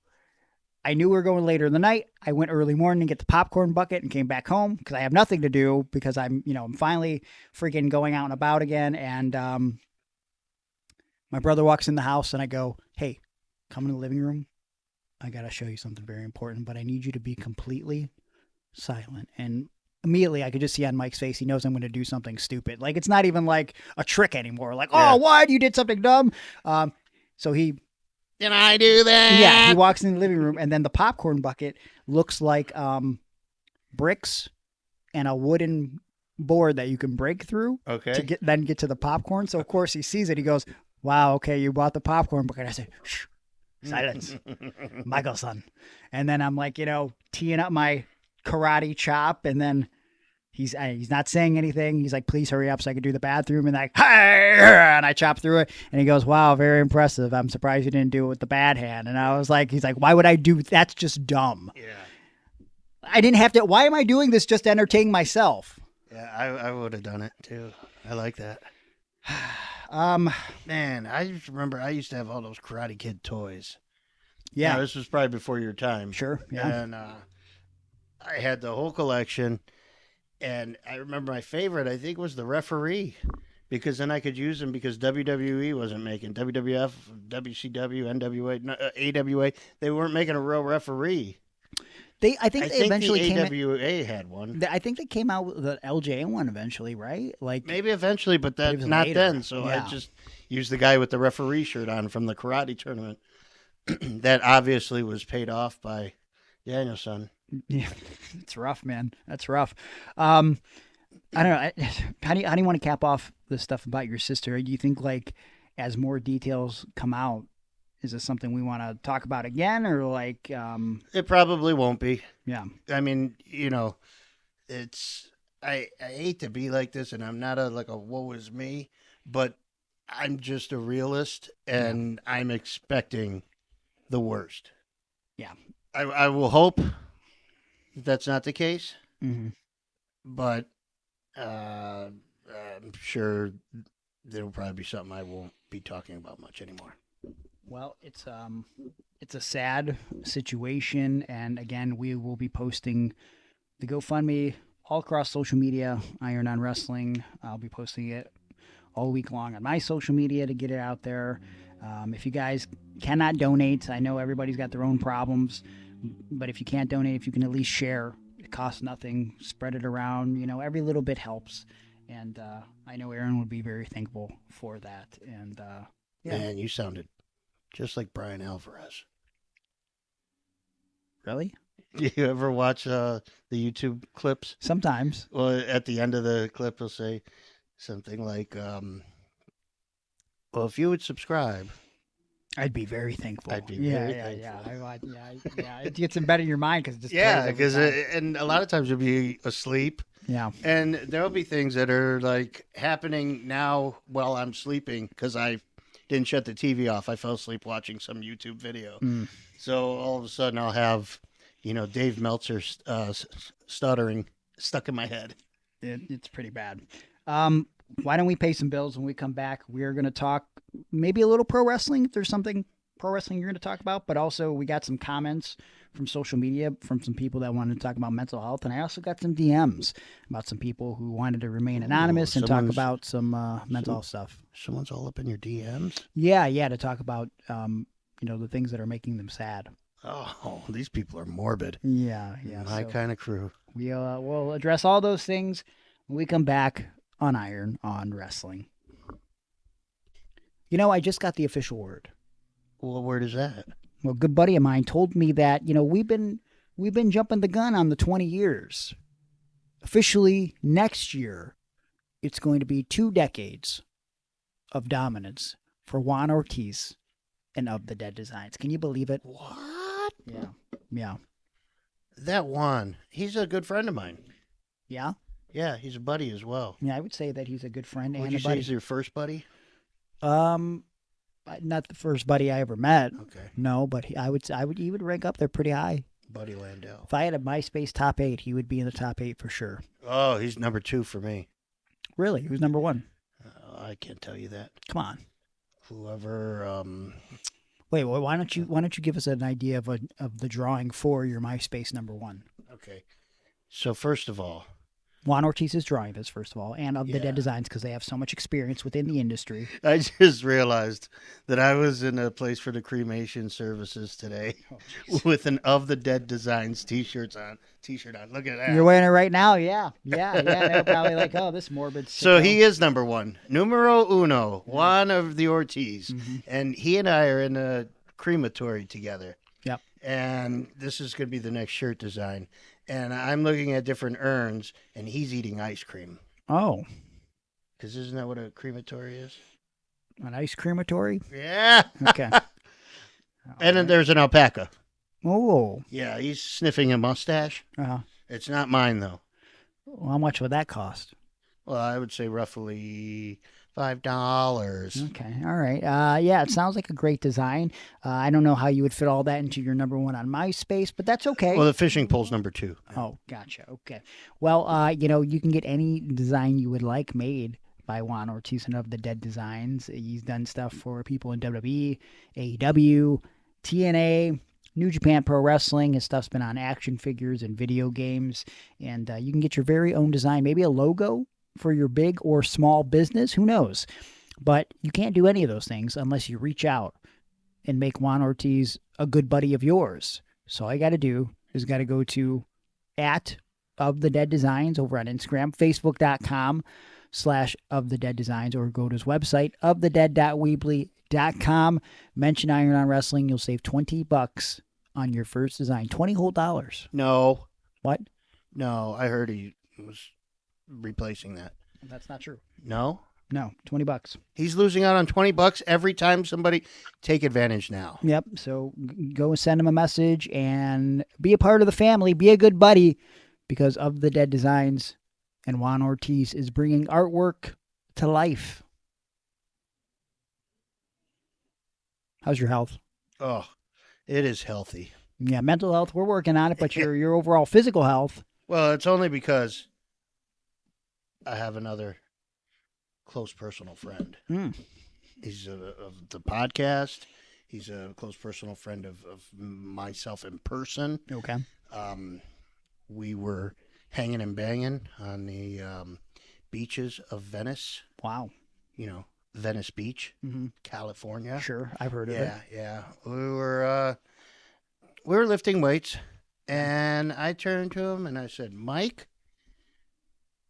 S1: I knew we were going later in the night. I went early morning to get the popcorn bucket and came back home because I have nothing to do because I'm finally freaking going out and about again. And my brother walks in the house and I go, hey, come in the living room. I got to show you something very important, but I need you to be completely silent. And immediately I could just see on Mike's face, he knows I'm going to do something stupid. Like it's not even like a trick anymore. Like,
S3: Yeah.
S1: oh, what? You did something dumb. So he
S3: Can I do that?
S1: yeah, he walks in the living room, and then the popcorn bucket looks like bricks and a wooden board that you can break through
S3: Okay.
S1: to get to the popcorn. So of course he sees it. He goes, "Wow, okay, you bought the popcorn bucket." I say, "Shh, silence, Michael son." And then I'm like, teeing up my karate chop, and then he's not saying anything. He's like, "Please hurry up so I can do the bathroom." And like, hey, and I chop through it. And he goes, "Wow, very impressive. I'm surprised you didn't do it with the bad hand." And I was like, he's like, "Why would I do? That's just dumb.
S3: Yeah.
S1: I didn't have to. Why am I doing this just to entertain myself?"
S3: Yeah, I would have done it too. I like that. Man, I just remember I used to have all those Karate Kid toys.
S1: Yeah,
S3: Now, this was probably before your time.
S1: sure. Yeah.
S3: And I had the whole collection. And I remember my favorite, I think, was the referee. Because then I could use them because WWE wasn't making WWF, WCW, NWA, AWA. They weren't making a real referee.
S1: I think they eventually
S3: the
S1: came.
S3: AWA had one.
S1: I think they came out with the LJA one eventually, right? Like
S3: Maybe eventually, but
S1: it was
S3: not
S1: later.
S3: then. So
S1: Yeah.
S3: I just used the guy with the referee shirt on from the karate tournament. That obviously was paid off by Danielson.
S1: Yeah, it's rough, man. That's rough. I don't know. How do you want to cap off this stuff about your sister? Do you think like as more details come out, is this something we want to talk about again, or like?
S3: It probably won't be.
S1: Yeah.
S3: I mean, it's I hate to be like this, and I'm not a woe is me, but I'm just a realist, and I'm expecting the worst.
S1: Yeah.
S3: I will hope that's not the case,
S1: Mm-hmm.
S3: but I'm sure there'll probably be something I won't be talking about much anymore.
S1: Well, it's a sad situation, and again, we will be posting the GoFundMe all across social media. Iron on Wrestling. I'll be posting it all week long on my social media to get it out there. If you guys cannot donate, I know everybody's got their own problems, but if you can't donate, if you can at least share, it costs nothing. Spread it around. Every little bit helps, and I know Aaron would be very thankful for that. And yeah.
S3: Man, you sounded just like Brian Alvarez.
S1: Really?
S3: Do you ever watch the YouTube clips?
S1: Sometimes.
S3: Well, at the end of the clip, he'll say, something like, well, if you would subscribe,
S1: I'd be very thankful.
S3: I'd be
S1: yeah,
S3: very
S1: yeah,
S3: thankful.
S1: yeah. It gets embedded in your mind because it just
S3: Yeah,
S1: plays every
S3: because
S1: time.
S3: and a lot of times you'll be asleep,
S1: Yeah.
S3: and there'll be things that are like happening now while I'm sleeping because I didn't shut the TV off. I fell asleep watching some YouTube video.
S1: Mm.
S3: So all of a sudden I'll have, Dave Meltzer stuttering stuck in my head.
S1: It's pretty bad. Why don't we pay some bills when we come back? We're going to talk maybe a little pro wrestling if there's something pro wrestling you're going to talk about, but also we got some comments from social media from some people that wanted to talk about mental health, and I also got some DMs about some people who wanted to remain anonymous and talk about some mental health stuff.
S3: Someone's all up in your DMs?
S1: Yeah, to talk about the things that are making them sad.
S3: Oh, these people are morbid.
S1: Yeah.
S3: My kind of crew.
S1: We'll address all those things when we come back on Iron on Wrestling. I just got the official word.
S3: Well, what word is that?
S1: Well, a good buddy of mine told me that, we've been jumping the gun on the 20 years. Officially, next year, it's going to be 2 decades of dominance for Juan Ortiz and Of the Dead Designs. Can you believe it?
S3: What?
S1: Yeah.
S3: That Juan, he's a good friend of mine.
S1: Yeah?
S3: Yeah, he's a buddy as well.
S1: Yeah, I would say that he's a good friend
S3: Would
S1: and
S3: you
S1: a
S3: say
S1: buddy.
S3: he's your first buddy?
S1: Not the first buddy I ever met.
S3: Okay.
S1: No, but he would rank up there pretty high.
S3: Buddy Landau.
S1: If I had a MySpace top 8, he would be in the top 8 for sure.
S3: Oh, he's number 2 for me.
S1: Really? Who's number 1?
S3: I can't tell you that.
S1: Come on.
S3: Whoever.
S1: Wait, well, why don't you give us an idea of the drawing for your MySpace number 1?
S3: Okay. So first of all,
S1: Juan Ortiz is drawing this, first of all, and Of the
S3: Yeah.
S1: Dead Designs because they have so much experience within the industry.
S3: I just realized that I was in a place for the cremation services today with an Of the Dead Designs t-shirt on. Look at that.
S1: You're wearing it right now, yeah. They're probably like, oh, this morbid.
S3: So
S1: sicko.
S3: he is number 1. Numero uno. Juan of the Ortiz.
S1: Mm-hmm.
S3: And he and I are in a crematory together.
S1: Yep.
S3: And this is going to be the next shirt design. And I'm looking at different urns, and he's eating ice cream.
S1: Oh,
S3: Because isn't that what a crematory is?
S1: an ice crematory?
S3: Yeah.
S1: Okay.
S3: And then there's an alpaca.
S1: Oh,
S3: Yeah, he's sniffing a mustache. It's not mine, though.
S1: well, how much would that cost?
S3: Well, I would say roughly $5.
S1: Okay, all right. Yeah, it sounds like a great design. I don't know how you would fit all that into your number 1 on MySpace, but that's okay.
S3: Well, the fishing pole's number 2.
S1: Oh, gotcha. Okay. Well, you can get any design you would like made by Juan Ortiz and Of the Dead Designs. He's done stuff for people in WWE, AEW, TNA, New Japan Pro Wrestling. His stuff's been on action figures and video games. And you can get your very own design, maybe a logo for your big or small business. Who knows? But you can't do any of those things unless you reach out and make Juan Ortiz a good buddy of yours. So all you got to do is got to go to @Of the Dead Designs over on Instagram, facebook.com/Of the Dead Designs, or go to his website, ofthedead.weebly.com. Mention Iron on Wrestling. You'll save $20 on your first design. $20 whole dollars.
S3: No.
S1: What?
S3: No, I heard he was replacing that.
S1: That's not true.
S3: No?
S1: No, $20.
S3: He's losing out on $20 every time somebody. Take advantage now.
S1: Yep. So go and send him a message and be a part of the family. Be a good buddy, because Of the Dead Designs and Juan Ortiz is bringing artwork to life. How's your health?
S3: Oh, it is healthy.
S1: Yeah, mental health, we're working on it, but your overall physical health.
S3: Well, it's only because I have another close personal friend. He's of the podcast. He's a close personal friend of myself in person.
S1: Okay.
S3: We were hanging and banging on the beaches of Venice.
S1: Wow.
S3: Venice Beach, California.
S1: Sure, I've heard of it.
S3: Yeah. We were lifting weights, and I turned to him and I said, "Mike,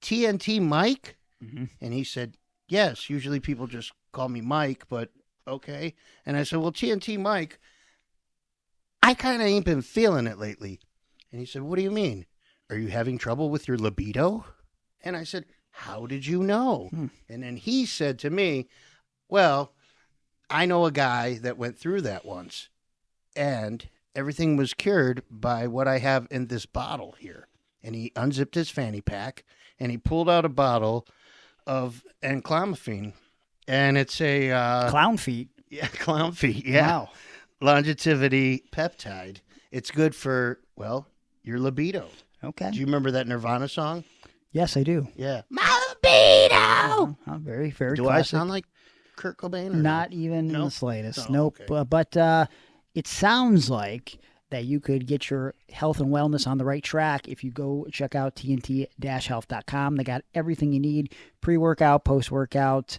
S3: TNT Mike?" And he said, "Yes, usually people just call me Mike, but okay." And I said, "Well, TNT Mike, I kind of ain't been feeling it lately." And he said, "What do you mean? Are you having trouble with your libido?" And I said, how did you know? And then he said to me, well, I know a guy that went through that once, and everything was cured by what I have in this bottle here. And he unzipped his fanny pack, and he pulled out a bottle of enclomiphene, and it's a...
S1: Clown feet.
S3: Yeah, clown feet, yeah.
S1: Wow.
S3: Longevity peptide. It's good for, well, your libido.
S1: Okay.
S3: Do you remember that Nirvana song?
S1: Yes, I do.
S3: Yeah. My libido!
S1: Very, very
S3: Do
S1: classic.
S3: I sound like Kurt Cobain? Or
S1: Not even in
S3: No?
S1: the slightest.
S3: No,
S1: Nope.
S3: okay.
S1: But it sounds like that you could get your health and wellness on the right track if you go check out tnt-health.com. They got everything you need, pre-workout, post-workout,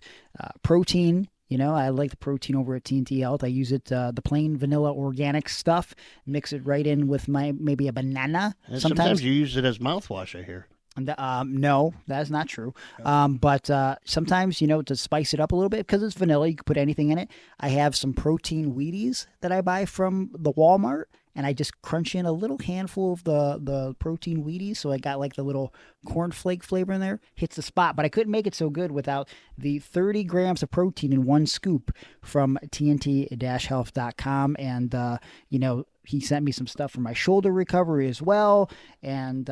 S1: protein. You know, I like the protein over at TNT Health. I use it, the plain vanilla organic stuff, mix it right in with maybe a banana.
S3: And sometimes you use it as mouthwash, I hear.
S1: No, that is not true. But sometimes, you know, to spice it up a little bit, because it's vanilla, you can put anything in it. I have some protein Wheaties that I buy from the Walmart, and I just crunch in a little handful of the protein Wheaties, so I got like the little cornflake flavor in there. Hits the spot, but I couldn't make it so good without the 30 grams of protein in one scoop from TNT-health.com. And, you know, he sent me some stuff for my shoulder recovery as well. And,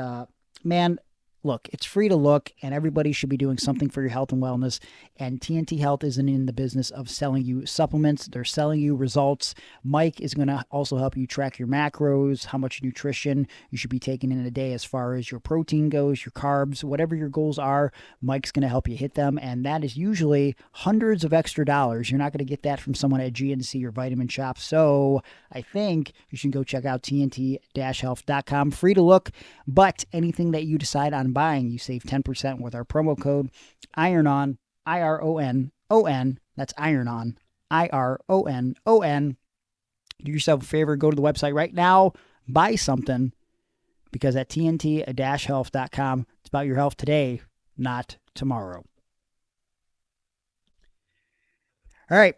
S1: man, look, it's free to look, and everybody should be doing something for your health and wellness. And TNT Health isn't in the business of selling you supplements. They're selling you results. Mike is going to also help you track your macros, how much nutrition you should be taking in a day as far as your protein goes, your carbs, whatever your goals are. Mike's going to help you hit them, and that is usually hundreds of extra dollars. You're not going to get that from someone at GNC or Vitamin Shop. So I think you should go check out TNT-health.com. Free to look, but anything that you decide on buying, you save 10% with our promo code IRONON, IRONON. That's IRONON, IRONON. Do yourself a favor, go to the website right now, buy something, because at TNT-health.com, it's about your health today, not tomorrow. All right.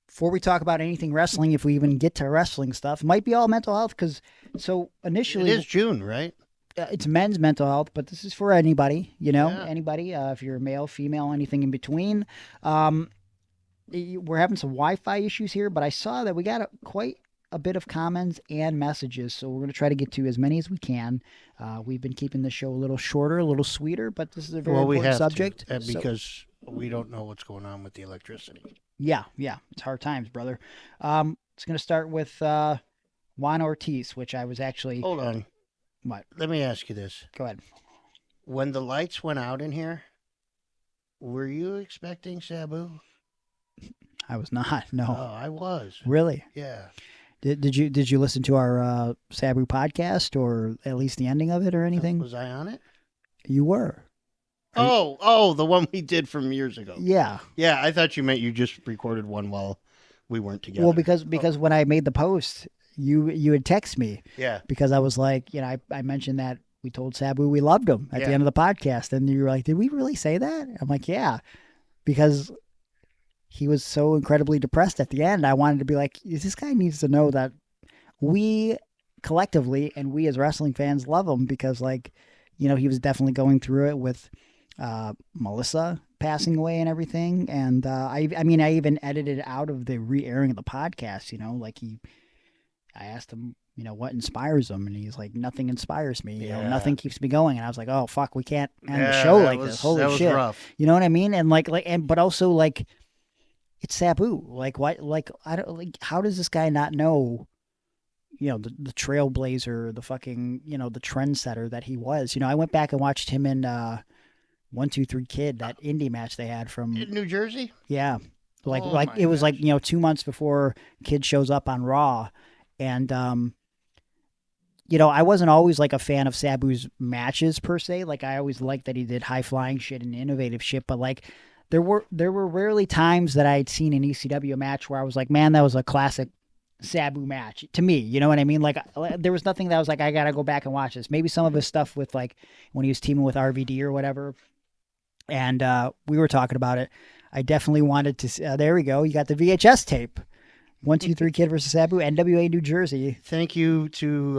S1: Before we talk about anything wrestling, if we even get to wrestling stuff, it might be all mental health, because so initially...
S3: It is June, right?
S1: It's men's mental health, but this is for anybody, you know,
S3: Yeah.
S1: anybody, if you're male, female, anything in between. We're having some Wi-Fi issues here, but I saw that we got quite a bit of comments and messages, so we're going to try to get to as many as we can. We've been keeping the show a little shorter, a little sweeter, but this is a very important subject.
S3: Because we don't know what's going on with the electricity.
S1: Yeah, it's hard times, brother. It's going to start with Juan Ortiz, which I was actually...
S3: Hold on.
S1: What?
S3: Let me ask you this.
S1: Go ahead.
S3: When the lights went out in here, were you expecting Sabu?
S1: I was not. No.
S3: Oh, I was.
S1: Really?
S3: Yeah.
S1: Did you listen to our Sabu podcast, or at least the ending of it, or anything?
S3: Was I on it?
S1: You were.
S3: The one we did from years ago.
S1: Yeah.
S3: Yeah, I thought you meant you just recorded one while we weren't together.
S1: Well, because when I made the post, you had texted me.
S3: Yeah.
S1: Because I was like, you know, I mentioned that we told Sabu we loved him at the end of the podcast, and you were like, did we really say that? I'm like, yeah, because he was so incredibly depressed at the end. I wanted to be like, this guy needs to know that we collectively and we as wrestling fans love him, because, like, you know, he was definitely going through it with Melissa passing away and everything. And I even edited out of the re-airing of the podcast, you know, like I asked him, you know, what inspires him, and he's like, nothing inspires me. You know, nothing keeps me going. And I was like, oh fuck, we can't end the show like this. Holy shit!
S3: That was rough.
S1: You know what I mean? And but also, like, it's Sabu. Like, what? Like, I don't like. How does this guy not know? You know, the trailblazer, the fucking, you know, the trendsetter that he was. You know, I went back and watched him in 1, 2, 3 Kid, that indie match they had from
S3: In New Jersey.
S1: Yeah, like
S3: Oh, my
S1: it was
S3: gosh.
S1: like, you know, 2 months before Kid shows up on Raw. And, you know, I wasn't always like a fan of Sabu's matches per se. Like, I always liked that he did high flying shit and innovative shit. But, like, there were rarely times that I had seen an ECW match where I was like, man, that was a classic Sabu match to me. You know what I mean? Like, there was nothing that I was like, I got to go back and watch this. Maybe some of his stuff with, like, when he was teaming with RVD or whatever. And we were talking about it. I definitely wanted to. There we go. You got the VHS tape. 1, 2, 3 Kid versus Sabu, NWA New Jersey.
S3: Thank you to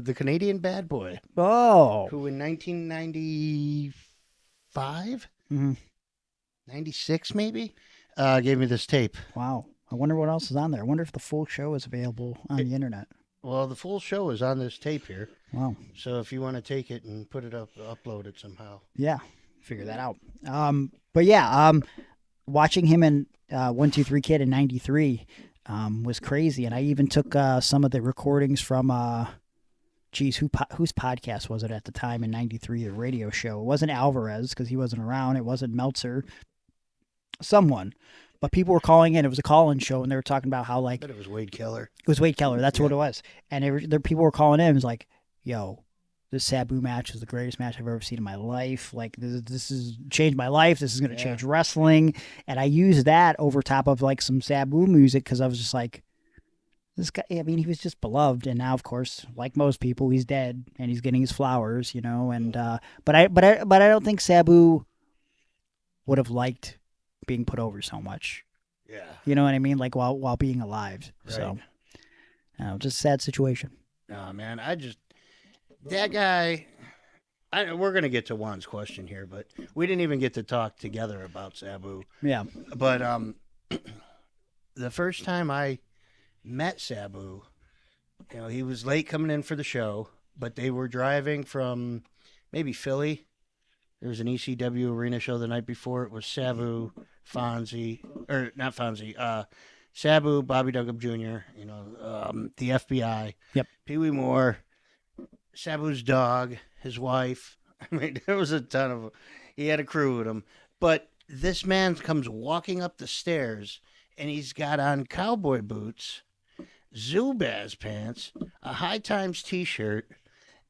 S3: the Canadian Bad Boy,
S1: Oh.
S3: who in 1995 95,
S1: Mm-hmm.
S3: 96 maybe, gave me this tape.
S1: Wow. I wonder what else is on there. I wonder if the full show is available on the internet.
S3: Well, the full show is on this tape here.
S1: Wow.
S3: So if you want to take it and put it up, upload it somehow.
S1: Yeah, figure that out. But yeah, watching him in 1-2-3 Kid in '93 was crazy, and I even took some of the recordings from whose podcast was it at the time in '93? The radio show. It wasn't Alvarez because he wasn't around. It wasn't Meltzer. Someone. But people were calling in. It was a call-in show, and they were talking about how, like...
S3: But it was Wade Keller.
S1: It was Wade Keller. That's what it was. And people were calling in. It was like, yo, this Sabu match is the greatest match I've ever seen in my life. Like, this has changed my life. This is going to change wrestling. And I used that over top of, like, some Sabu music because I was just like, this guy, I mean, he was just beloved. And now, of course, like most people, he's dead, and he's getting his flowers, you know. And but I don't think Sabu would have liked being put over so much.
S3: Yeah.
S1: You know what I mean? Like while being alive.
S3: Right.
S1: So just a sad situation.
S3: Oh man, that guy, we're going to get to Juan's question here, but we didn't even get to talk together about Sabu.
S1: Yeah.
S3: But the first time I met Sabu, you know, he was late coming in for the show, but they were driving from maybe Philly. There was an ECW arena show the night before. It was Sabu, Fonzie, or not Fonzie, Sabu, Bobby Duggan Jr., you know, the FBI,
S1: Yep.
S3: Pee Wee Moore, Sabu's dog, his wife. I mean, there was a ton of, he had a crew with him. But this man comes walking up the stairs, and he's got on cowboy boots, Zubaz pants, a High Times t-shirt,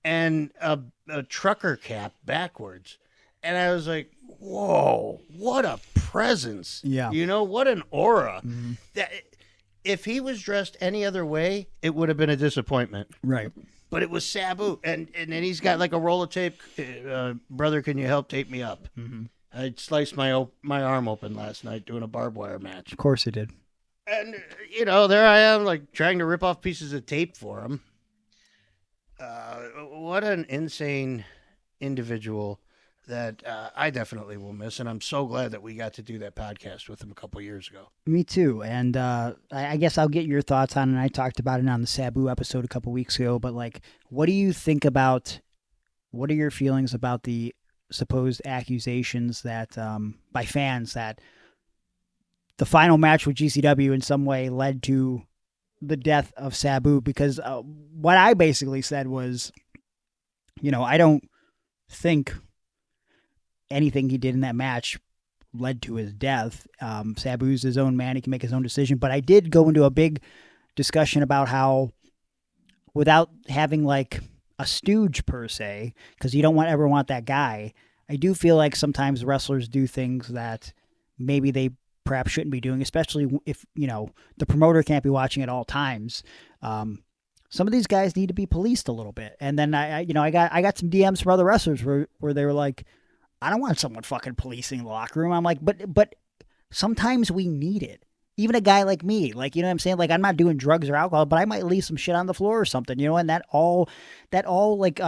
S3: and a trucker cap backwards. And I was like, whoa, what a presence.
S1: Yeah.
S3: You know, what an aura.
S1: Mm-hmm.
S3: That, if he was dressed any other way, it would have been a disappointment.
S1: Right.
S3: But it was Sabu. And then he's got like a roll of tape. Brother, can you help tape me up?
S1: Mm-hmm.
S3: I sliced my arm open last night doing a barbed wire match.
S1: Of course he did.
S3: And, you know, there I am, like, trying to rip off pieces of tape for him. What an insane individual that I definitely will miss, and I'm so glad that we got to do that podcast with him a couple years ago.
S1: Me too, and I guess I'll get your thoughts on it. And I talked about it on the Sabu episode a couple weeks ago, but, like, what do you think about, what are your feelings about the supposed accusations that, by fans, that the final match with GCW in some way led to the death of Sabu? Because what I basically said was, you know, I don't think anything he did in that match led to his death. Sabu's his own man. He can make his own decision. But I did go into a big discussion about how, without having like a stooge per se, because you don't ever want that guy, I do feel like sometimes wrestlers do things that maybe they perhaps shouldn't be doing, especially if, you know, the promoter can't be watching at all times. Some of these guys need to be policed a little bit. And then I got some DMs from other wrestlers where they were like, I don't want someone fucking policing the locker room. I'm like, but sometimes we need it. Even a guy like me, like, you know what I'm saying? Like, I'm not doing drugs or alcohol, but I might leave some shit on the floor or something, you know? And that all like,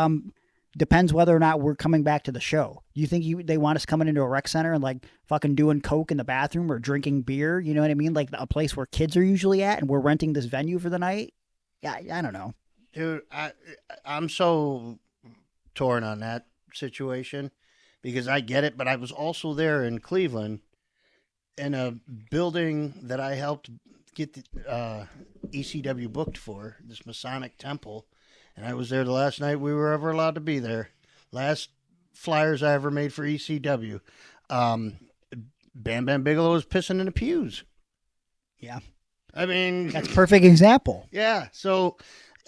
S1: depends whether or not we're coming back to the show. You think they want us coming into a rec center and like fucking doing coke in the bathroom or drinking beer? You know what I mean? Like a place where kids are usually at, and we're renting this venue for the night. Yeah, I don't know.
S3: Dude, I'm so torn on that situation because I get it, but I was also there in Cleveland in a building that I helped get the ECW booked for, this Masonic temple, and I was there the last night we were ever allowed to be there. Last flyers I ever made for ECW. Bam Bam Bigelow was pissing in the pews.
S1: Yeah.
S3: I mean...
S1: That's a perfect example.
S3: Yeah, so...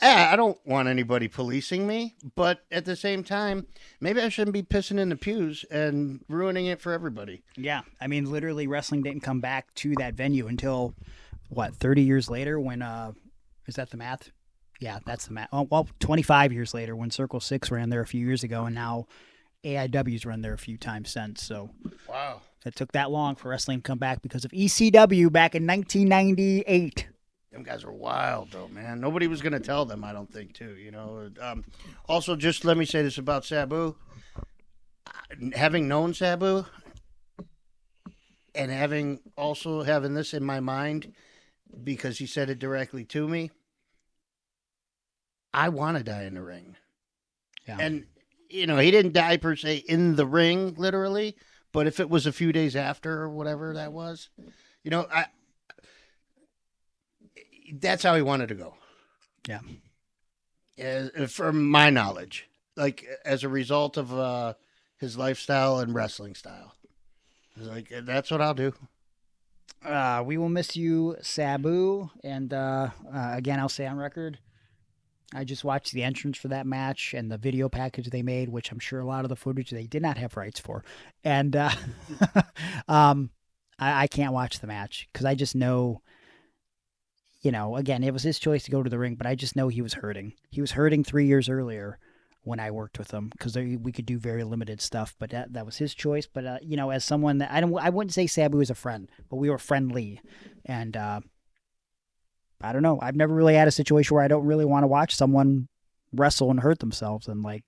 S3: Yeah, I don't want anybody policing me, but at the same time, maybe I shouldn't be pissing in the pews and ruining it for everybody.
S1: Yeah, I mean, literally, wrestling didn't come back to that venue until, 30 years later when, is that the math? Yeah, that's the math. Oh, well, 25 years later when Circle 6 ran there a few years ago, and now AIW's run there a few times since, so.
S3: Wow.
S1: It took that long for wrestling to come back because of ECW back in 1998.
S3: Them guys are wild, though, man. Nobody was going to tell them, I don't think, too, you know. Also, just let me say this about Sabu. having known Sabu and having this in my mind because he said it directly to me, I want to die in the ring.
S1: Yeah.
S3: And, he didn't die per se in the ring, literally, but if it was a few days after or whatever that was, that's how he wanted to go.
S1: Yeah.
S3: From my knowledge, like as a result of his lifestyle and wrestling style. Like, that's what I'll do.
S1: We will miss you, Sabu. And again, I'll say on record, I just watched the entrance for that match and the video package they made, which I'm sure a lot of the footage they did not have rights for. And I can't watch the match because I just know, again, it was his choice to go to the ring, but I just know he was hurting. He was hurting 3 years earlier when I worked with him because we could do very limited stuff, but that was his choice. But, as someone that I wouldn't say Sabu was a friend, but we were friendly. And I don't know. I've never really had a situation where I don't really want to watch someone wrestle and hurt themselves. And I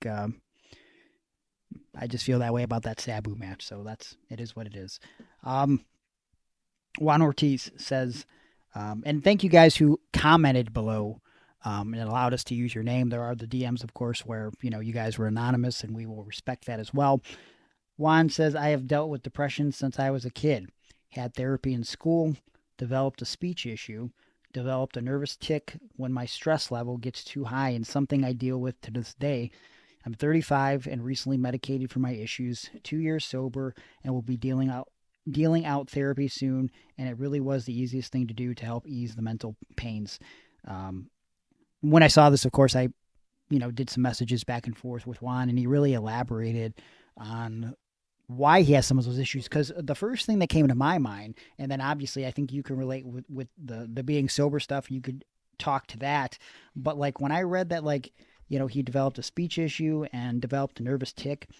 S1: just feel that way about that Sabu match. So it is what it is. Juan Ortiz says, and thank you guys who commented below. And it allowed us to use your name. There are the DMs, of course, where, you guys were anonymous, and we will respect that as well. Juan says, I have dealt with depression since I was a kid. Had therapy in school, developed a speech issue, developed a nervous tic when my stress level gets too high, and something I deal with to this day. I'm 35 and recently medicated for my issues, 2 years sober, and will be dealing out therapy soon, and it really was the easiest thing to do to help ease the mental pains. When I saw this, of course, I, did some messages back and forth with Juan, and he really elaborated on why he has some of those issues. Because the first thing that came to my mind, and then obviously I think you can relate with the being sober stuff, you could talk to that. But when I read that, he developed a speech issue and developed a nervous tic,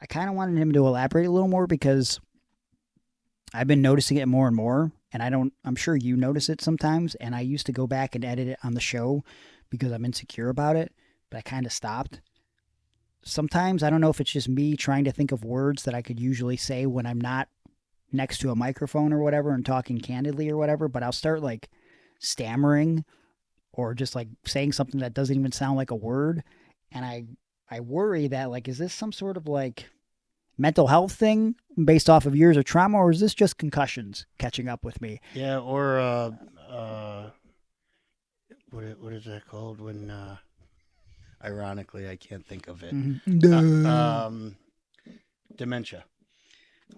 S1: I kind of wanted him to elaborate a little more because I've been noticing it more and more, and I'm sure you notice it sometimes, and I used to go back and edit it on the show because I'm insecure about it, but I kind of stopped. Sometimes, I don't know if it's just me trying to think of words that I could usually say when I'm not next to a microphone or whatever and talking candidly or whatever, but I'll start stammering or just saying something that doesn't even sound like a word, and I worry that is this some sort of mental health thing based off of years of trauma, or is this just concussions catching up with me?
S3: Yeah, or what is that called when ironically I can't think of it. Dementia.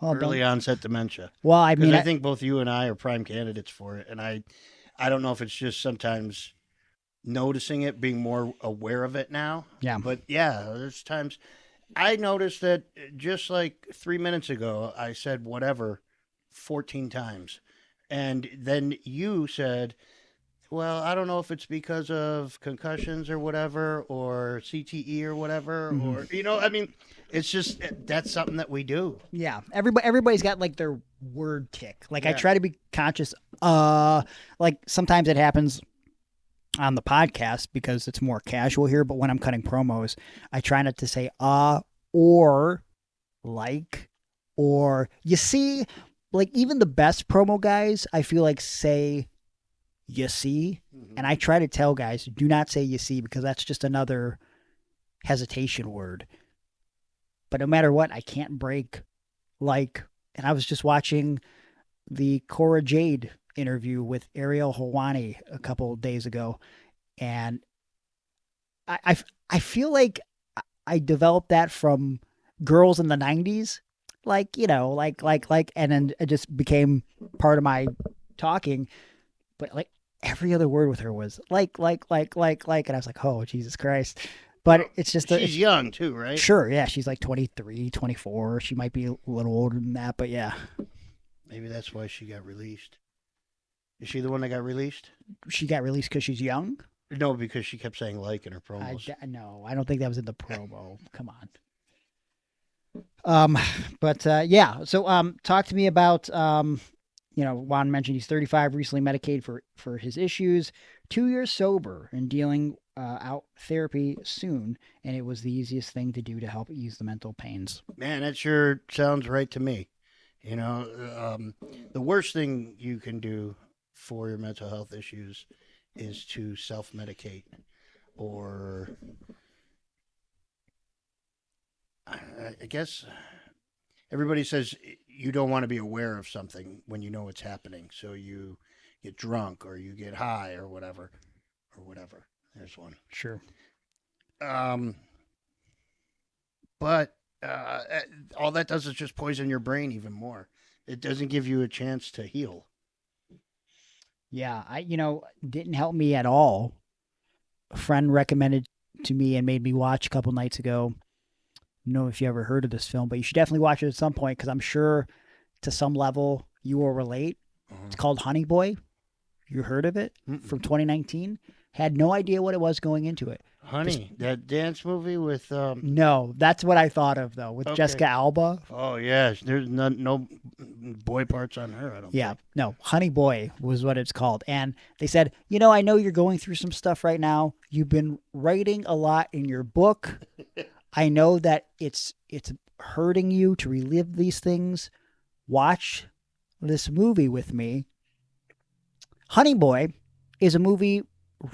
S1: Well,
S3: early onset dementia.
S1: Well, I mean,
S3: I think both you and I are prime candidates for it, and I don't know if it's just sometimes noticing it, being more aware of it now.
S1: Yeah.
S3: But yeah, there's times I noticed that just 3 minutes ago, I said whatever 14 times. And then you said, well, I don't know if it's because of concussions or whatever, or CTE or whatever, or, I mean, it's just, that's something that we do.
S1: Yeah. Everybody's got their word tick. I try to be conscious. Sometimes it happens on the podcast because it's more casual here, but when I'm cutting promos, I try not to say or or you see, even the best promo guys, I feel say you see, and I try to tell guys, do not say you see, because that's just another hesitation word. But no matter what, I can't break and I was just watching the Cora Jade interview with Ariel Helwani a couple of days ago, and I feel like I developed that from girls in the 90s, and then it just became part of my talking. But every other word with her was and I was oh, Jesus Christ. But it's just
S3: she's young too, right?
S1: Sure, yeah, she's 23, 24. She might be a little older than that, but yeah.
S3: Maybe that's why she got released. Is she the one that got released?
S1: She got released because she's young?
S3: No, because she kept saying in her promos.
S1: No, I don't think that was in the promo. Come on. Yeah. So, talk to me about Juan mentioned he's 35, recently medicated for his issues, 2 years sober and dealing out therapy soon. And it was the easiest thing to do to help ease the mental pains.
S3: Man, that sure sounds right to me. The worst thing you can do for your mental health issues is to self-medicate, or I guess everybody says you don't want to be aware of something when you know it's happening, so you get drunk or you get high or whatever. There's one.
S1: Sure.
S3: But all that does is just poison your brain even more. It doesn't give you a chance to heal.
S1: Yeah, didn't help me at all. A friend recommended to me and made me watch a couple nights ago. I don't know if you ever heard of this film, but you should definitely watch it at some point because I'm sure to some level you will relate. It's called Honey Boy. You heard of it? From 2019? Had no idea what it was going into it.
S3: Honey, that dance movie with...
S1: No, that's what I thought of, though, with Jessica Alba.
S3: Oh, yes. There's no boy parts on her, I don't think.
S1: No, Honey Boy was what it's called. And they said, I know you're going through some stuff right now. You've been writing a lot in your book. I know that it's hurting you to relive these things. Watch this movie with me. Honey Boy is a movie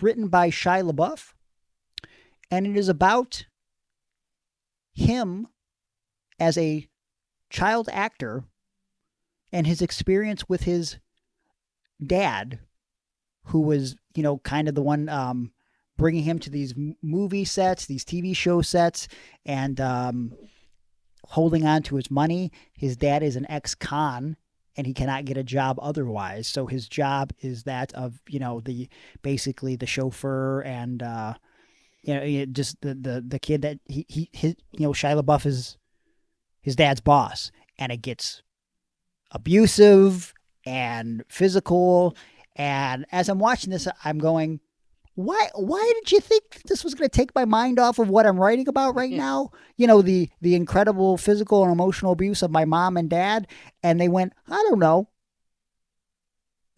S1: written by Shia LaBeouf, and it is about him as a child actor and his experience with his dad, who was, kind of the one bringing him to these movie sets, these TV show sets, and holding on to his money. His dad is an ex-con, and he cannot get a job otherwise. So his job is that of, basically the chauffeur and, just the kid that Shia LaBeouf is his dad's boss, and it gets abusive and physical. And as I'm watching this, I'm going, why did you think this was going to take my mind off of what I'm writing about right now? The incredible physical and emotional abuse of my mom and dad. And they went, I don't know.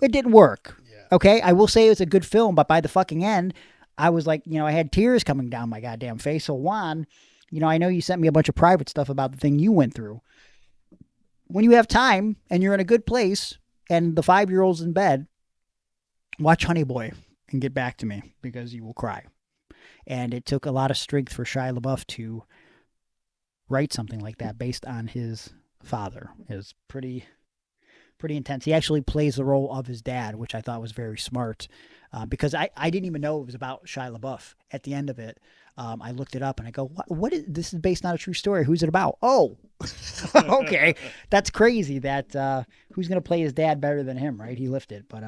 S1: It didn't work. Yeah. Okay. I will say it's a good film, but by the fucking end, I was like, I had tears coming down my goddamn face. So Juan, I know you sent me a bunch of private stuff about the thing you went through. When you have time and you're in a good place and the 5-year-old's in bed, watch Honey Boy and get back to me, because you will cry. And it took a lot of strength for Shia LaBeouf to write something like that based on his father. It's pretty intense. He actually plays the role of his dad, which I thought was very smart, because I didn't even know it was about Shia LaBeouf. At the end of it, I looked it up and I go, what is this? Is based on a true story. Who's it about? Oh, okay. That's crazy that who's going to play his dad better than him, right? He lifted, but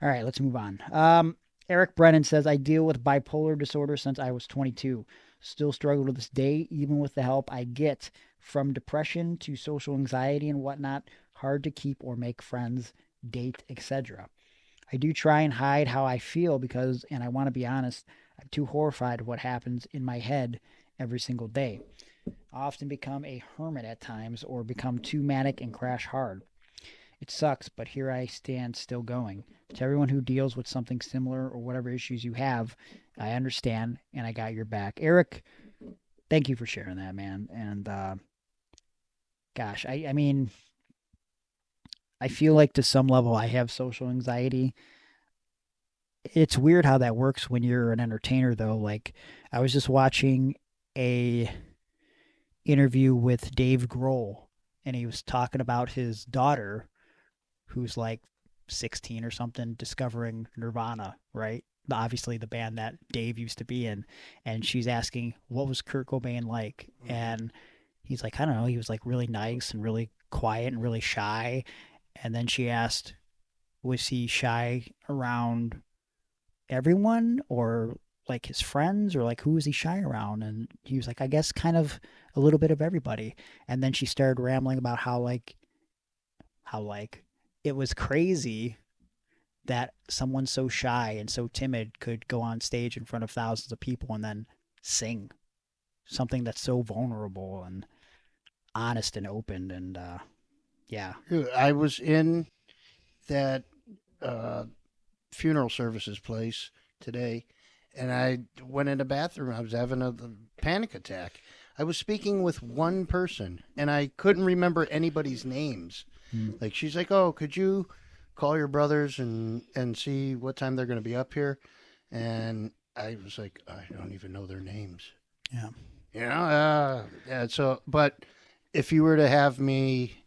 S1: all right, let's move on. Eric Brennan says, I deal with bipolar disorder since I was 22. Still struggle to this day, even with the help I get. From depression to social anxiety and whatnot, hard to keep or make friends, date, etc. I do try and hide how I feel because, and I want to be honest, I'm too horrified of what happens in my head every single day. I often become a hermit at times or become too manic and crash hard. It sucks, but here I stand still going. To everyone who deals with something similar or whatever issues you have, I understand and I got your back. Eric, thank you for sharing that, man. And gosh, I mean, I feel like to some level I have social anxiety. It's weird how that works when you're an entertainer, though. Like, I was just watching a interview with Dave Grohl, and he was talking about his daughter, who's like 16 or something, discovering Nirvana, right? Obviously the band that Dave used to be in. And she's asking, what was Kurt Cobain like? And he's like, I don't know. He was like really nice and really quiet and really shy. And then she asked, was he shy around everyone or like his friends, or like who was he shy around? And he was like, I guess kind of a little bit of everybody. And then she started rambling about how it was crazy that someone so shy and so timid could go on stage in front of thousands of people and then sing something that's so vulnerable and honest and open. And yeah.
S3: I was in that funeral services place today, and I went in the bathroom. I was having a panic attack. I was speaking with one person, and I couldn't remember anybody's names. Like, she's like, "Oh, could you call your brothers and see what time they're going to be up here?" And I was like, I don't even know their names.
S1: Yeah.
S3: You know, yeah. So, but if you were to have me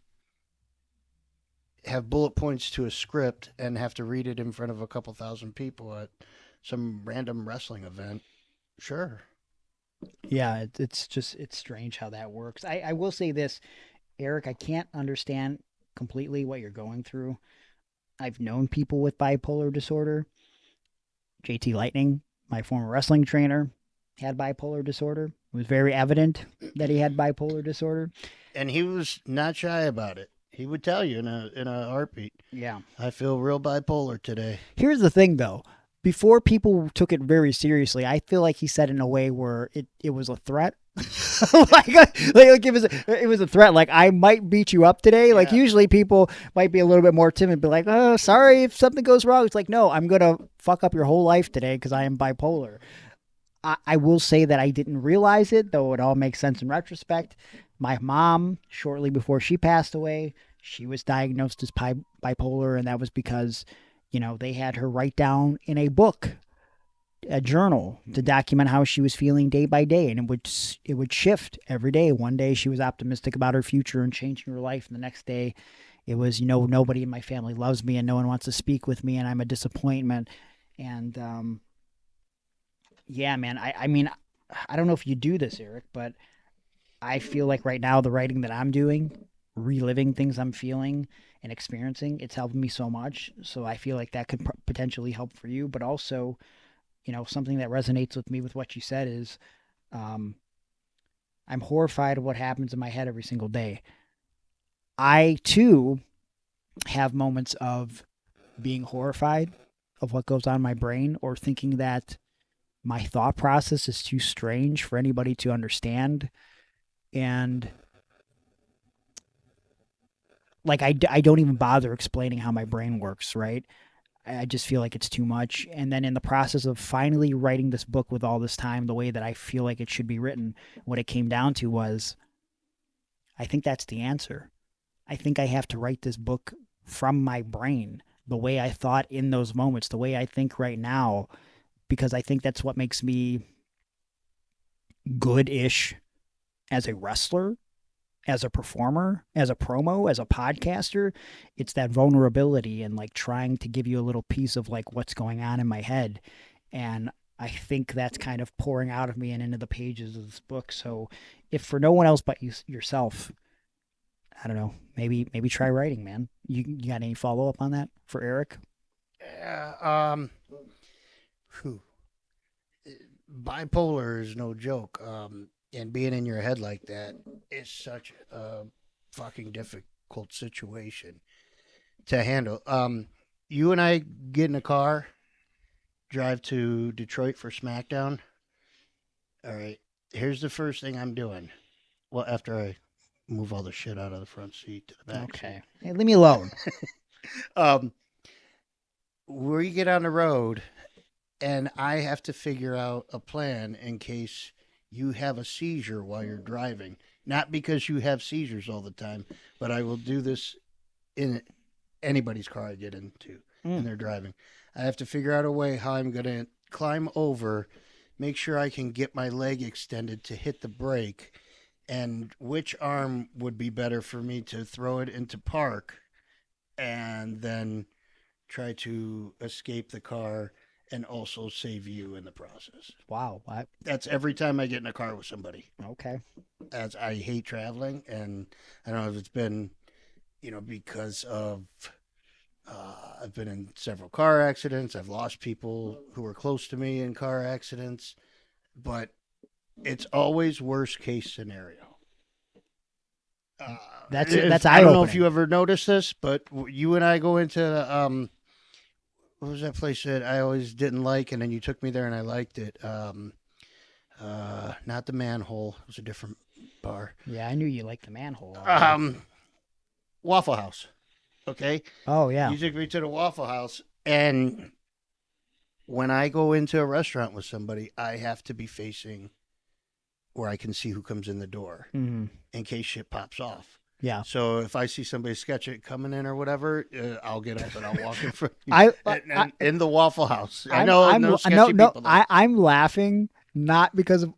S3: have bullet points to a script and have to read it in front of a couple thousand people at some random wrestling event, sure.
S1: Yeah, it's strange how that works. I will say this, Eric, I can't understand completely what you're going through. I've known people with bipolar disorder. JT Lightning, my former wrestling trainer, had bipolar disorder. It was very evident that he had bipolar disorder.
S3: And he was not shy about it. He would tell you in a heartbeat.
S1: Yeah.
S3: I feel real bipolar today.
S1: Here's the thing, though. Before people took it very seriously, I feel like he said it in a way where it was a threat. like it was a threat. Like, I might beat you up today. Yeah. Like, usually people might be a little bit more timid, be like, "Oh, sorry if something goes wrong." It's like, no, I'm gonna fuck up your whole life today because I am bipolar. I will say that I didn't realize it, though it all makes sense in retrospect. My mom, shortly before she passed away, she was diagnosed as bipolar, and that was because, they had her write down in a book, a journal, to document how she was feeling day by day, and it would shift every day. One day she was optimistic about her future and changing her life, and the next day it was, nobody in my family loves me and no one wants to speak with me and I'm a disappointment. And yeah, man, I mean, I don't know if you do this, Eric, but I feel like right now the writing that I'm doing, reliving things I'm feeling and experiencing, it's helping me so much. So I feel like that could potentially help for you. But also, something that resonates with me with what you said is I'm horrified of what happens in my head every single day. I, too, have moments of being horrified of what goes on in my brain, or thinking that my thought process is too strange for anybody to understand. And like, I don't even bother explaining how my brain works, right? I just feel like it's too much. And then in the process of finally writing this book with all this time, the way that I feel like it should be written, what it came down to was, I think that's the answer. I think I have to write this book from my brain, the way I thought in those moments, the way I think right now, because I think that's what makes me good-ish as a wrestler, as a performer, as a promo, as a podcaster. It's that vulnerability and like trying to give you a little piece of like what's going on in my head. And I think that's kind of pouring out of me and into the pages of this book. So if for no one else but yourself, I don't know, maybe try writing, man. You got any follow-up on that for Eric?
S3: Yeah, bipolar is no joke. And being in your head like that is such a fucking difficult situation to handle. You and I get in a car, drive to Detroit for SmackDown. All right, here's the first thing I'm doing. Well, after I move all the shit out of the front seat to the back.
S1: Okay. Hey, leave me alone.
S3: We get on the road, and I have to figure out a plan in case you have a seizure while you're driving. Not because you have seizures all the time, but I will do this in anybody's car I get into and they're driving. I have to figure out a way how I'm going to climb over, make sure I can get my leg extended to hit the brake, and which arm would be better for me to throw it into park and then try to escape the car and also save you in the process.
S1: Wow.
S3: That's every time I get in a car with somebody.
S1: Okay.
S3: As I hate traveling, and I don't know if it's been, because of I've been in several car accidents. I've lost people who were close to me in car accidents, but it's always worst case scenario.
S1: That's
S3: I don't know if you ever noticed this, but you and I go into what was that place that I always didn't like, and then you took me there and I liked it. Not the Manhole. It was a different bar.
S1: Yeah, I knew you liked the Manhole.
S3: Waffle House. Okay.
S1: Oh, yeah.
S3: You took me to the Waffle House, and when I go into a restaurant with somebody, I have to be facing where I can see who comes in the door
S1: Mm-hmm.
S3: in case shit pops off.
S1: Yeah.
S3: So if I see somebody sketch it coming in or whatever, I'll get up and I'll walk in front. In the Waffle House. I know no sketchy people.
S1: I'm laughing not because of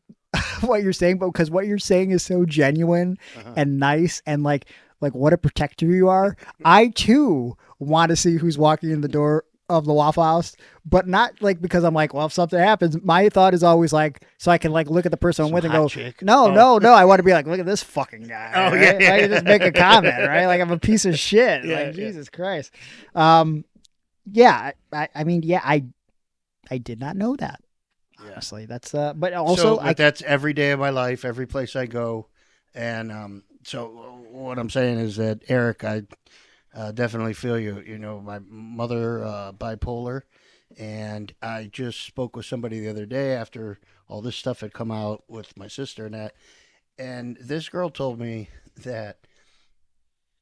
S1: what you're saying, but because what you're saying is so genuine and nice and like what a protector you are. I too want to see who's walking in the door of the Waffle House, but not like because I'm like, well, if something happens, my thought is always like, so I can like look at the person I'm with and go, no. I want to be like, look at this fucking guy.
S3: Oh,
S1: right?
S3: yeah.
S1: Like, just make a comment, right? Like I'm a piece of shit.
S3: Yeah,
S1: like Jesus Christ. Yeah. I mean, yeah, I did not know that. Honestly, that's but also
S3: that's every day of my life, every place I go, and so what I'm saying is that Eric, I definitely feel you. You know, my mother bipolar, and I just spoke with somebody the other day after all this stuff had come out with my sister and that, and this girl told me that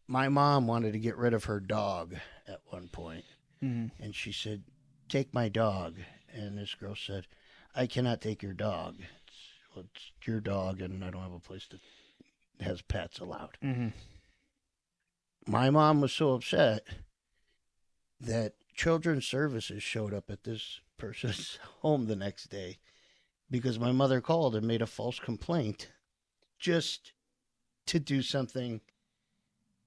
S3: my mom wanted to get rid of her dog at one point, and she said, "Take my dog," and this girl said, "I cannot take your dog. It's your dog, and I don't have a place that has pets allowed."
S1: Mm-hmm.
S3: My mom was so upset that Children's Services showed up at this person's home the next day because my mother called and made a false complaint just to do something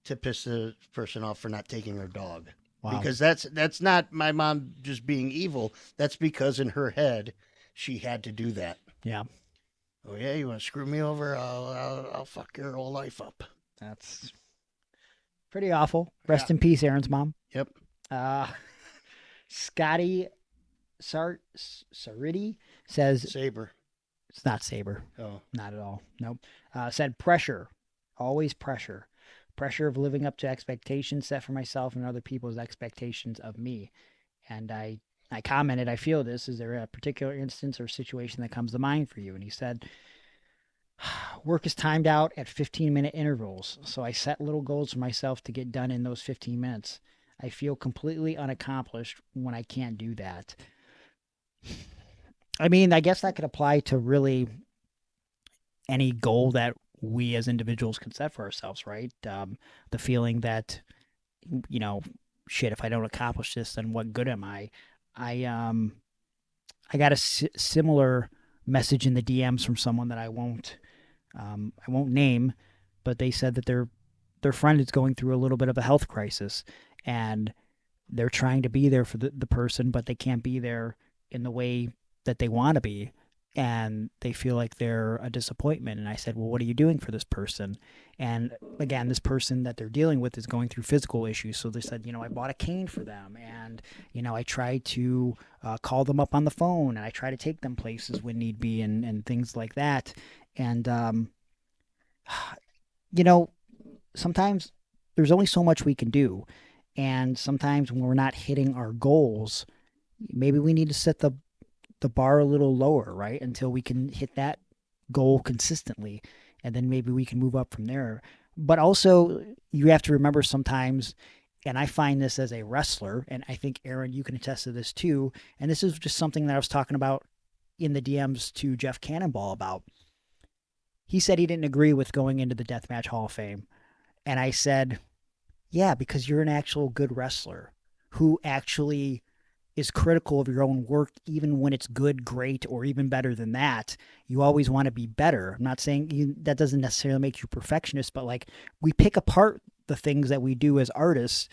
S3: to piss the person off for not taking her dog. Wow. Because that's not my mom just being evil. That's because in her head she had to do that.
S1: Yeah.
S3: Oh yeah, you want to screw me over? I'll fuck your whole life up.
S1: That's pretty awful. Rest in peace, Aaron's mom.
S3: Yep.
S1: Scotty Sariti says
S3: Saber.
S1: It's not Saber.
S3: Oh,
S1: not at all. Nope. Said pressure, always pressure. Pressure of living up to expectations set for myself and other people's expectations of me. And I commented, I feel this. Is there a particular instance or situation that comes to mind for you? And he said, work is timed out at 15-minute intervals. So I set little goals for myself to get done in those 15 minutes. I feel completely unaccomplished when I can't do that. I mean, I guess that could apply to really any goal that we as individuals can set for ourselves, right? The feeling that, you know, shit, if I don't accomplish this, then what good am I? I got a similar message in the DMs from someone that I won't name, but they said that their friend is going through a little bit of a health crisis, and they're trying to be there for the person, but they can't be there in the way that they want to be. And they feel like they're a disappointment. And I said, well, what are you doing for this person? And again, this person that they're dealing with is going through physical issues. So they said, you know, I bought a cane for them. And, you know, I try to call them up on the phone. And I try to take them places when need be and things like that. And, you know, sometimes there's only so much we can do. And sometimes when we're not hitting our goals, maybe we need to set the bar a little lower, right? Until we can hit that goal consistently. And then maybe we can move up from there. But also you have to remember sometimes, and I find this as a wrestler, and I think Aaron, you can attest to this too. And this is just something that I was talking about in the DMs to Jeff Cannonball about. He said he didn't agree with going into the Deathmatch Hall of Fame. And I said, yeah, because you're an actual good wrestler who actually is critical of your own work, even when it's good, great, or even better than that. You always want to be better. I'm not saying that doesn't necessarily make you perfectionist, but like we pick apart the things that we do as artists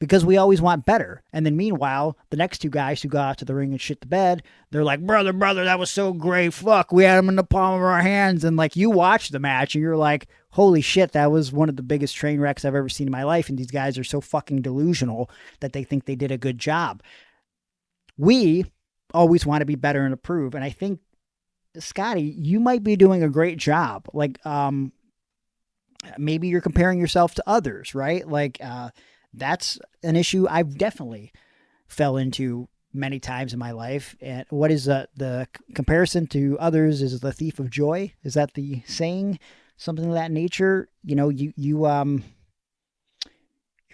S1: because we always want better. And then meanwhile, the next two guys who go out to the ring and shit the bed, they're like, brother, that was so great. Fuck, we had him in the palm of our hands. And like you watch the match and you're like, holy shit, that was one of the biggest train wrecks I've ever seen in my life. And these guys are so fucking delusional that they think they did a good job. We always want to be better and improve. And I think, Scotty, you might be doing a great job. Like, maybe you're comparing yourself to others, right? Like, that's an issue I've definitely fell into many times in my life. And what is the comparison to others is the thief of joy? Is that the saying? Something of that nature? You know, you're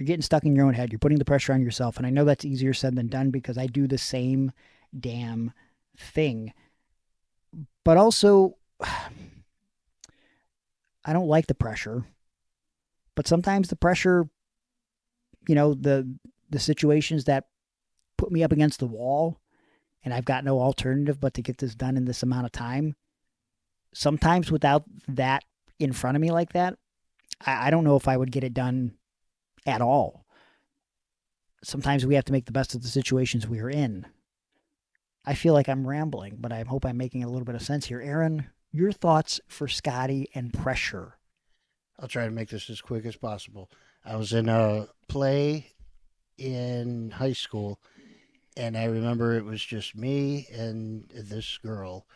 S1: You're getting stuck in your own head. You're putting the pressure on yourself. And I know that's easier said than done because I do the same damn thing. But also, I don't like the pressure. But sometimes the pressure, the situations that put me up against the wall and I've got no alternative but to get this done in this amount of time, sometimes without that in front of me like that, I don't know if I would get it done at all. Sometimes we have to make the best of the situations we are in. I feel like I'm rambling, but I hope I'm making a little bit of sense here. Aaron, your thoughts for Scotty and pressure?
S3: I'll try to make this as quick as possible. I was in a play in high school, and I remember it was just me and this girl,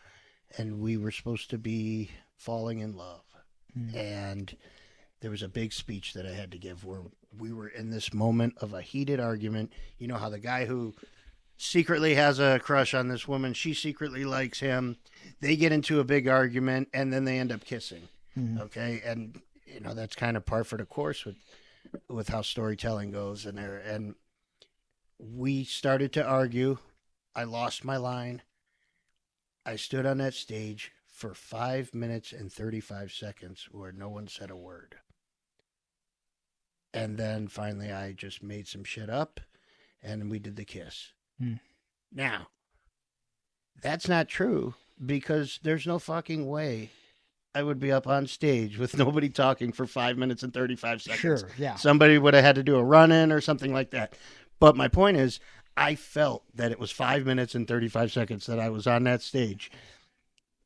S3: and we were supposed to be falling in love. And there was a big speech that I had to give where we were in this moment of a heated argument. You know how the guy who secretly has a crush on this woman, she secretly likes him. They get into a big argument, and then they end up kissing. Okay? And, that's kind of par for the course with how storytelling goes in there. And we started to argue. I lost my line. I stood on that stage for 5 minutes and 35 seconds where no one said a word. And then finally I just made some shit up and we did the kiss. Now, that's not true because there's no fucking way I would be up on stage with nobody talking for 5 minutes and 35 seconds.
S1: Sure, yeah.
S3: Somebody would have had to do a run-in or something like that. But my point is, I felt that it was 5 minutes and 35 seconds that I was on that stage.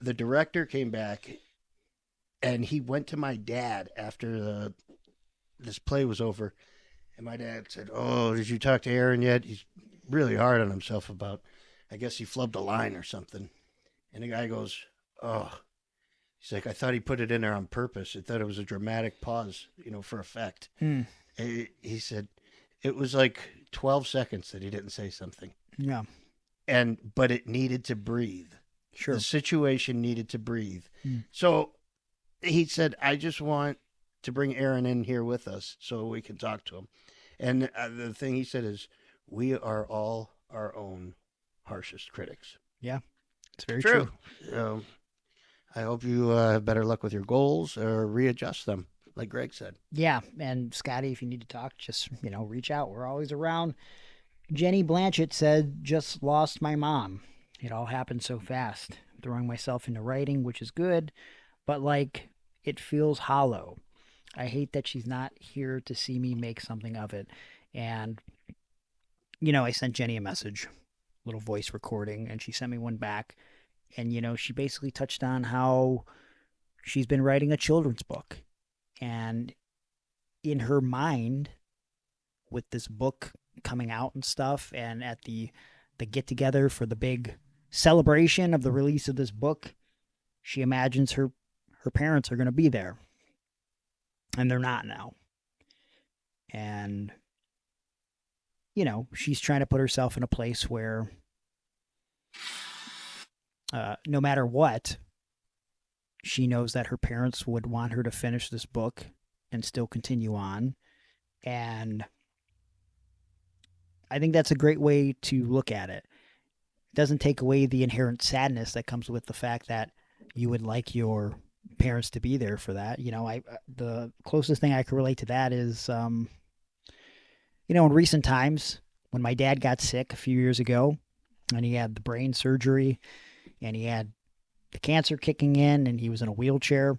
S3: The director came back, and he went to my dad after this play was over. And my dad said, "Oh, did you talk to Aaron yet? He's really hard on himself about, I guess he flubbed a line or something." And the guy goes, "Oh." He's like, "I thought he put it in there on purpose. I thought it was a dramatic pause, for effect." He said, it was like 12 seconds that he didn't say something.
S1: Yeah.
S3: But it needed to breathe.
S1: Sure.
S3: The situation needed to breathe. So he said, "I just want to bring Aaron in here with us so we can talk to him." And the thing he said is, we are all our own harshest critics.
S1: Yeah, it's very true.
S3: I hope you have better luck with your goals or readjust them, like Greg said.
S1: Yeah, and Scotty, if you need to talk, just, reach out. We're always around. Jenny Blanchett said, "Just lost my mom. It all happened so fast. I'm throwing myself into writing, which is good, but it feels hollow. I hate that she's not here to see me make something of it." And, I sent Jenny a message, little voice recording, and she sent me one back. And, she basically touched on how she's been writing a children's book. And in her mind, with this book coming out and stuff, and at the get-together for the big celebration of the release of this book, she imagines her parents are going to be there. And they're not now. And, she's trying to put herself in a place where no matter what, she knows that her parents would want her to finish this book and still continue on. And I think that's a great way to look at it. It doesn't take away the inherent sadness that comes with the fact that you would like your parents to be there for that. The closest thing I can relate to that is, in recent times when my dad got sick a few years ago and he had the brain surgery and he had the cancer kicking in and he was in a wheelchair,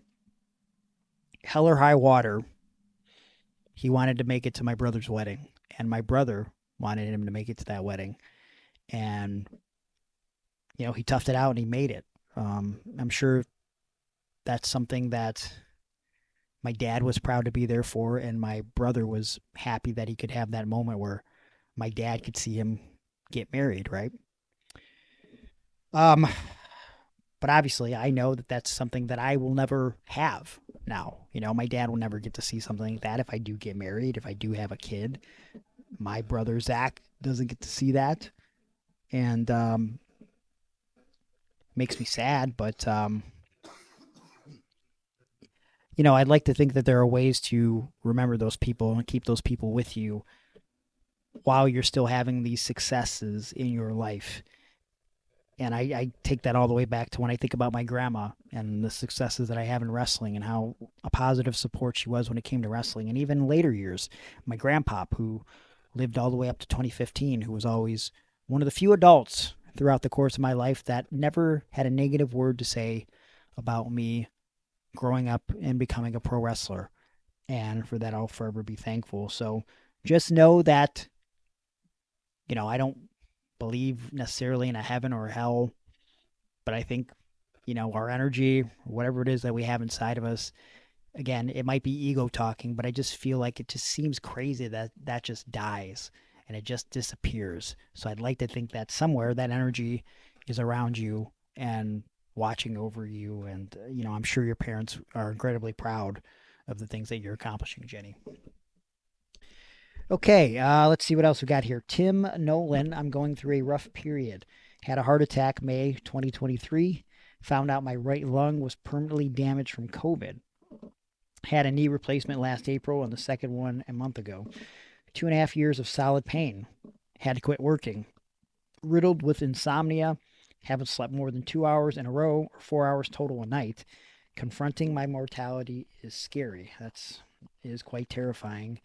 S1: hell or high water, he wanted to make it to my brother's wedding, and my brother wanted him to make it to that wedding. And, he toughed it out and he made it. I'm sure that's something that my dad was proud to be there for, and my brother was happy that he could have that moment where my dad could see him get married, right? But obviously I know that that's something that I will never have now. My dad will never get to see something like that if I do get married, if I do have a kid. My brother Zach doesn't get to see that. And makes me sad, but I'd like to think that there are ways to remember those people and keep those people with you while you're still having these successes in your life. And I take that all the way back to when I think about my grandma and the successes that I have in wrestling and how a positive support she was when it came to wrestling. And even later years, my grandpa, who lived all the way up to 2015, who was always one of the few adults throughout the course of my life that never had a negative word to say about me growing up and becoming a pro wrestler. And for that, I'll forever be thankful. So just know that, I don't believe necessarily in a heaven or a hell, but I think, our energy, whatever it is that we have inside of us, again, it might be ego talking, but I just feel like it just seems crazy that that just dies and it just disappears. So I'd like to think that somewhere that energy is around you and watching over you. And, I'm sure your parents are incredibly proud of the things that you're accomplishing, Jenny. Okay, let's see what else we got here. Tim Nolan, I'm going through a rough period. Had a heart attack May 2023. Found out my right lung was permanently damaged from COVID. Had a knee replacement last April and the second one a month ago. 2.5 years of solid pain. Had to quit working. Riddled with insomnia. Haven't slept more than 2 hours in a row or 4 hours total a night. Confronting my mortality is scary. Is quite terrifying.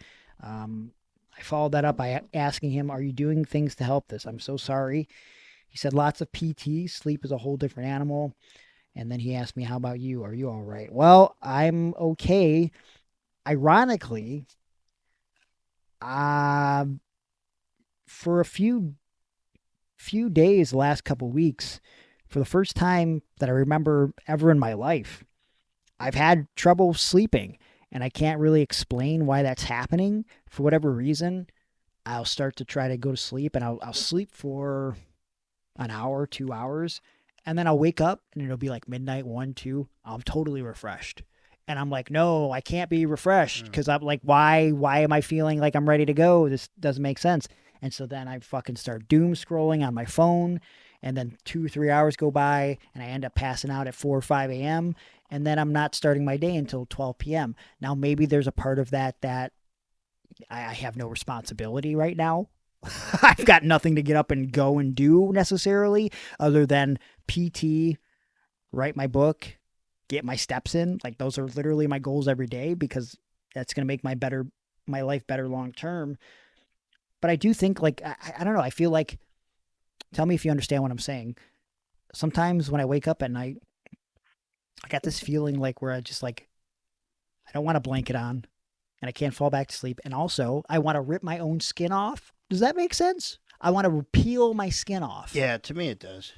S1: I followed that up by asking him, are you doing things to help this? I'm so sorry. He said lots of PT. Sleep is a whole different animal. And then he asked me, how about you? Are you all right? Well, I'm okay. Ironically, for a few days, the last couple weeks, for the first time that I remember ever in my life, I've had trouble sleeping. And I can't really explain why that's happening. For whatever reason, I'll start to try to go to sleep, and I'll sleep for an hour, 2 hours, and then I'll wake up, and it'll be like midnight, 1, 2. I'm totally refreshed. And I'm like, no, I can't be refreshed, because I'm like, why am I feeling like I'm ready to go? This doesn't make sense. And so then I fucking start doom scrolling on my phone, and then 2 or 3 hours go by, and I end up passing out at 4 or 5 a.m., and then I'm not starting my day until 12 p.m. Now, maybe there's a part of that I have no responsibility right now. I've got nothing to get up and go and do necessarily other than PT, write my book, get my steps in. Like, those are literally my goals every day because that's going to make my life better long term. But I do think, like, I don't know, I feel like, tell me if you understand what I'm saying. Sometimes when I wake up at night, I got this feeling like where I just like, I don't want a blanket on and I can't fall back to sleep. And also I want to rip my own skin off. Does that make sense? I want to peel my skin off.
S3: Yeah, to me it does.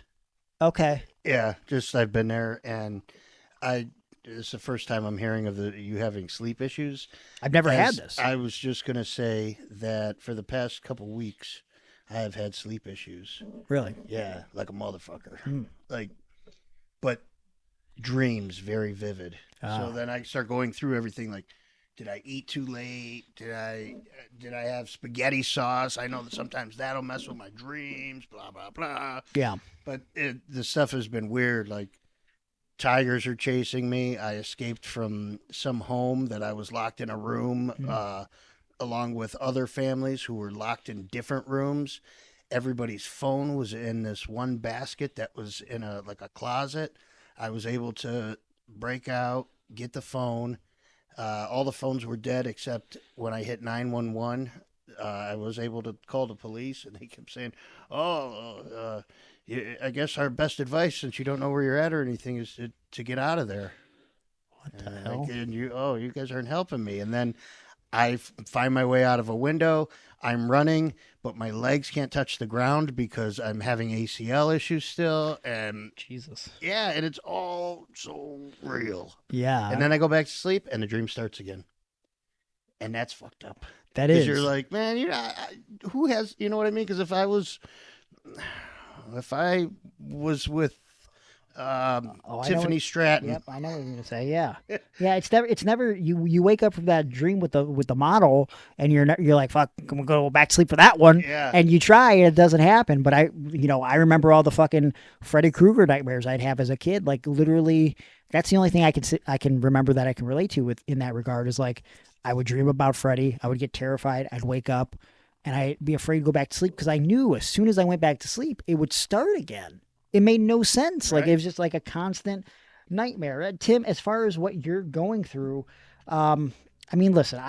S1: Okay.
S3: Yeah, just I've been there, and it's the first time I'm hearing of you having sleep issues.
S1: I've never had this.
S3: I was just going to say that for the past couple weeks, I have had sleep issues.
S1: Really?
S3: Yeah, like a motherfucker. But dreams very vivid. So then I start going through everything like, did I eat too late? Did I have spaghetti sauce? I know that sometimes that'll mess with my dreams, blah, blah, blah.
S1: Yeah.
S3: But the stuff has been weird. Like, tigers are chasing me. I escaped from some home that I was locked in a room along with other families who were locked in different rooms. Everybody's phone was in this one basket that was in a closet. I was able to break out, get the phone. All the phones were dead except when I hit 911. I was able to call the police, and they kept saying, I guess our best advice, since you don't know where you're at or anything, is to get out of there.
S1: What the hell?
S3: You guys aren't helping me. And then I find my way out of a window. I'm running, but my legs can't touch the ground because I'm having ACL issues still. And
S1: Jesus.
S3: Yeah, and it's all so real.
S1: Yeah.
S3: And then I go back to sleep, and the dream starts again. And that's fucked up.
S1: That is.
S3: Because you're like, man, who has, you know what I mean? Because if I was with
S1: I know
S3: Tiffany
S1: what-
S3: Stratton.
S1: Yep, I know what you're gonna say. Yeah, yeah. It's never you wake up from that dream with the model, and you're like, fuck, I'm gonna go back to sleep for that one.
S3: Yeah.
S1: And you try, and it doesn't happen. But I remember all the fucking Freddy Krueger nightmares I'd have as a kid. Like literally, that's the only thing I can remember that I can relate to with in that regard is like I would dream about Freddy. I would get terrified. I'd wake up, and I'd be afraid to go back to sleep because I knew as soon as I went back to sleep, it would start again. It made no sense. Like
S3: Right.
S1: it was just like a constant nightmare. Tim, as far as what you're going through, I mean, listen,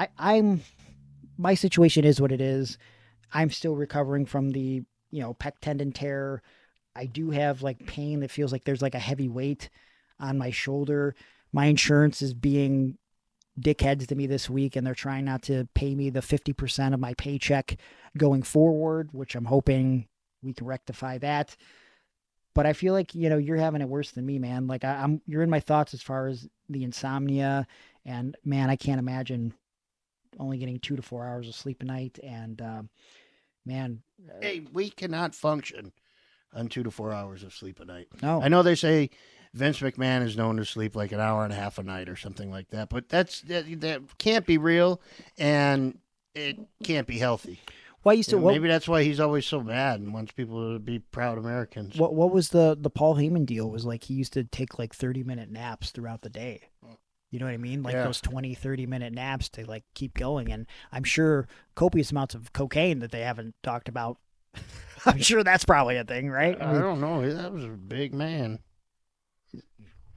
S1: my situation is what it is. I'm still recovering from the, pec tendon tear. I do have like pain that feels like there's like a heavy weight on my shoulder. My insurance is being dickheads to me this week, and they're trying not to pay me the 50% of my paycheck going forward, which I'm hoping we can rectify that. But I feel like, you're having it worse than me, man. Like you're in my thoughts as far as the insomnia, and man, I can't imagine only getting 2 to 4 hours of sleep a night. And, man,
S3: Hey, we cannot function on 2 to 4 hours of sleep a night.
S1: no,
S3: I know they say Vince McMahon is known to sleep like an hour and a half a night or something like that, but that can't be real, and it can't be healthy.
S1: Why used to
S3: Maybe that's why he's always so mad and wants people to be proud Americans.
S1: what was the Paul Heyman deal? It was like he used to take like 30-minute naps throughout the day. You know what I mean? Like
S3: Yeah.
S1: those 20, 30-minute naps to like keep going. And I'm sure copious amounts of cocaine that they haven't talked about. I'm sure that's probably a thing, right?
S3: I don't know. That was a big man.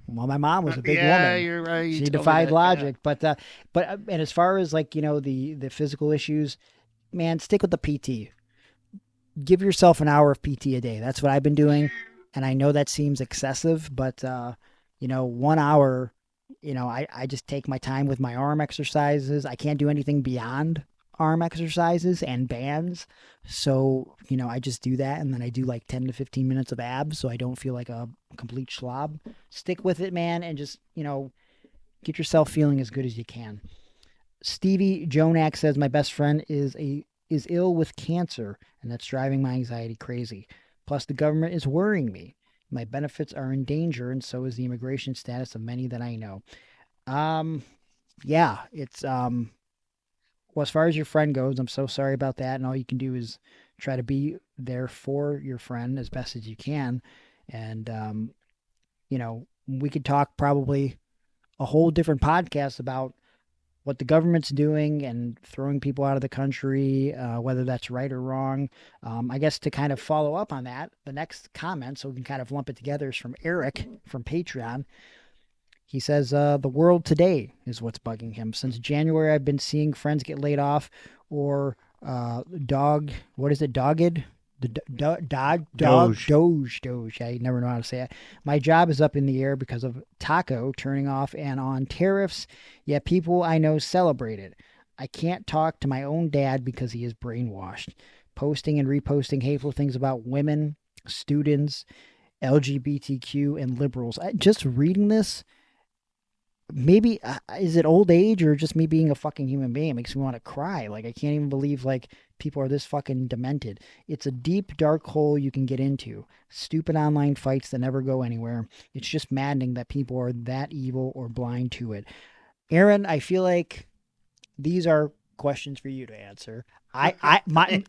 S1: Well, my mom was a big
S3: yeah,
S1: woman.
S3: you're right. You
S1: She
S3: told me
S1: defied
S3: that,
S1: logic. But and as far as like, the physical issues, man, stick with the PT. Give yourself an hour of PT a day. That's what I've been doing. And I know that seems excessive, but 1 hour, I just take my time with my arm exercises. I can't do anything beyond arm exercises and bands. So, I just do that. And then I do like 10 to 15 minutes of abs so I don't feel like a complete slob. Stick with it, man. And just, get yourself feeling as good as you can. Stevie Jonak says my best friend is ill with cancer, and that's driving my anxiety crazy. Plus, the government is worrying me. My benefits are in danger, and so is the immigration status of many that I know. Yeah, it's well, as far as your friend goes, I'm so sorry about that, and all you can do is try to be there for your friend as best as you can. And we could talk probably a whole different podcast about what the government's doing and throwing people out of the country, whether that's right or wrong. I guess to kind of follow up on that, the next comment, so we can kind of lump it together, is from Eric from Patreon. He says, the world today is what's bugging him. Since January, I've been seeing friends get laid off or dogged. Doge. I never know how to say it. My job is up in the air because of Taco turning off and on tariffs, yet people I know celebrate it. I can't talk to my own dad because he is brainwashed, posting and reposting hateful things about women, students, LGBTQ, and liberals. Just reading this, maybe is it old age or just me being a fucking human being? It makes me want to cry. Like, I can't even believe like people are this fucking demented. It's a deep dark hole you can get into. Stupid online fights that never go anywhere. It's just maddening that people are that evil or blind to it. Aaron, I feel like these are questions for you to answer.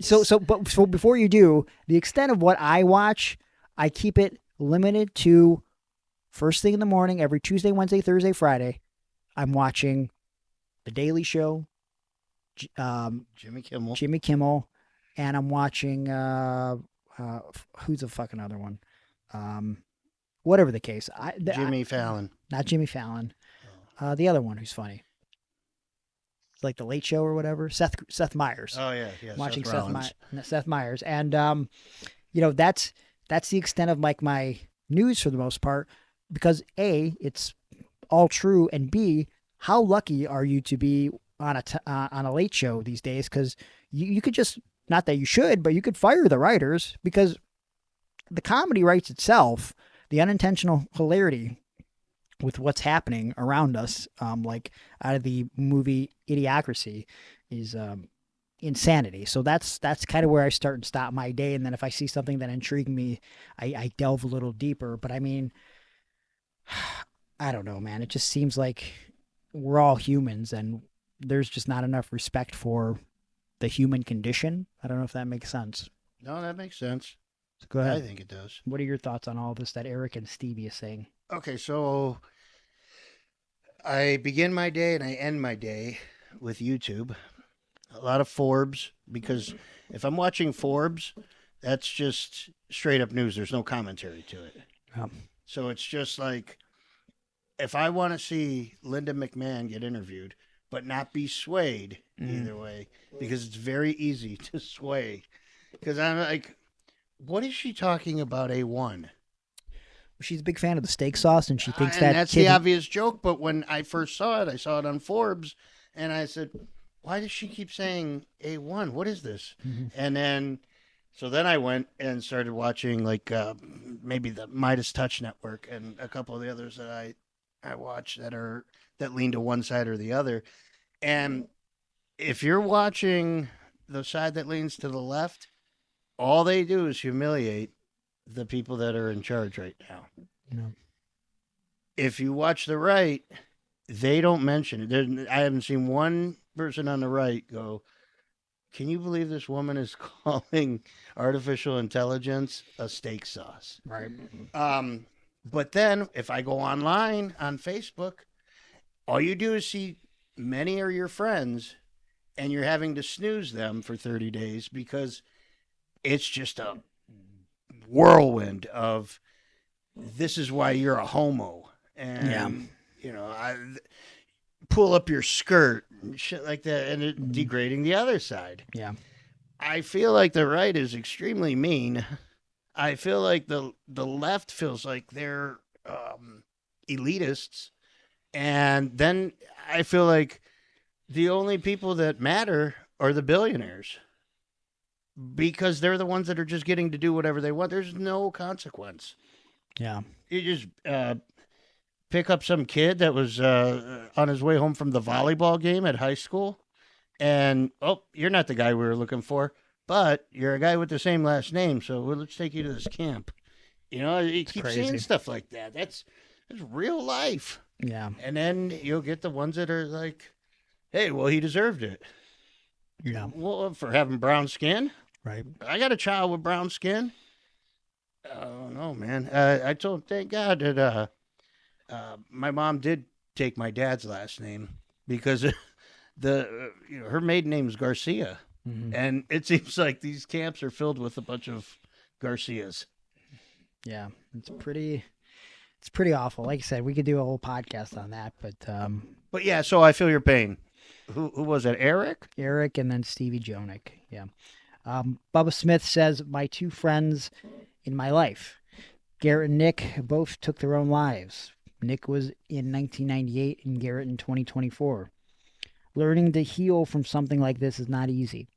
S1: So before you do, the extent of what I watch, I keep it limited to first thing in the morning, every Tuesday, Wednesday, Thursday, Friday. I'm watching The Daily Show,
S3: Jimmy Kimmel.
S1: Jimmy Kimmel, and I'm watching who's the fucking other one? Whatever the case,
S3: Jimmy Fallon.
S1: not Jimmy Fallon. The other one who's funny, like The Late Show or whatever. Seth Meyers.
S3: Oh yeah.
S1: Watching
S3: Seth
S1: Seth Meyers, and that's the extent of like my news for the most part, because A, it's all true, and B, how lucky are you to be on a late show these days? Because you could just, not that you should, but you could fire the writers, because the comedy writes itself. The unintentional hilarity with what's happening around us, like out of the movie Idiocracy, is insanity. So that's kind of where I start and stop my day. And then if I see something that intrigues me, I delve a little deeper. But I mean, I don't know, man. It just seems like we're all humans and there's just not enough respect for the human condition. I don't know if that makes sense.
S3: No, that makes sense.
S1: So go ahead.
S3: I think it does.
S1: What are your thoughts on all this that Eric and Stevie is saying?
S3: Okay, so I begin my day and I end my day with YouTube. A lot of Forbes, because if I'm watching Forbes, that's just straight up news. There's no commentary to it. So it's just like, if I want to see Linda McMahon get interviewed, but not be swayed either way, because it's very easy to sway. Because I'm like, what is she talking about A1?
S1: She's a big fan of the steak sauce, and she thinks
S3: and that's the obvious joke. But when I first saw it, I saw it on Forbes, and I said, why does she keep saying A1? What is this? And then, so then I went and started watching like maybe the Midas Touch Network and a couple of the others that I watch that lean to one side or the other. And if you're watching the side that leans to the left, all they do is humiliate the people that are in charge right now.
S1: No.
S3: If you watch the right, they don't mention it. I haven't seen one person on the right go, can you believe this woman is calling artificial intelligence a steak sauce?
S1: Right.
S3: But then if I go online on Facebook, all you do is see many are your friends and you're having to snooze them for 30 days because it's just a whirlwind of this is why you're a homo. And, I pull up your skirt and shit like that, and it degrading the other side.
S1: Yeah.
S3: I feel like the right is extremely mean. I feel like the left feels like they're elitists. And then I feel like the only people that matter are the billionaires because they're the ones that are just getting to do whatever they want. There's no consequence.
S1: Yeah.
S3: You just pick up some kid that was on his way home from the volleyball game at high school, and, you're not the guy we were looking for, but you're a guy with the same last name, so let's take you to this camp. You keep seeing stuff like that. That's real life.
S1: Yeah.
S3: And then you'll get the ones that are like, hey, well, he deserved it.
S1: Yeah.
S3: Well, for having brown skin.
S1: Right.
S3: I got a child with brown skin. Oh, no, man. Thank God that my mom did take my dad's last name because her maiden name is Garcia. Mm-hmm. And it seems like these camps are filled with a bunch of Garcias.
S1: Yeah. It's pretty awful. Like I said, we could do a whole podcast on that,
S3: but yeah, so I feel your pain. Who was it? Eric?
S1: Eric and then Stevie Jonick. Yeah. Bubba Smith says, my two friends in my life, Garrett and Nick, both took their own lives. Nick was in 1998 and Garrett in 2024. Learning to heal from something like this is not easy.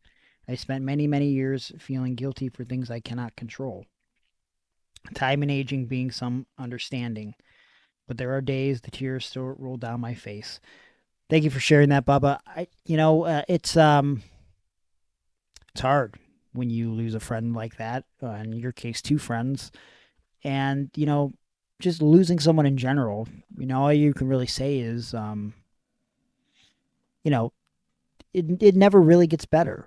S1: I spent many, many years feeling guilty for things I cannot control. Time and aging being some understanding. But there are days the tears still roll down my face. Thank you for sharing that, Bubba. It's hard when you lose a friend like that. In your case, two friends. And, just losing someone in general, all you can really say is, it never really gets better.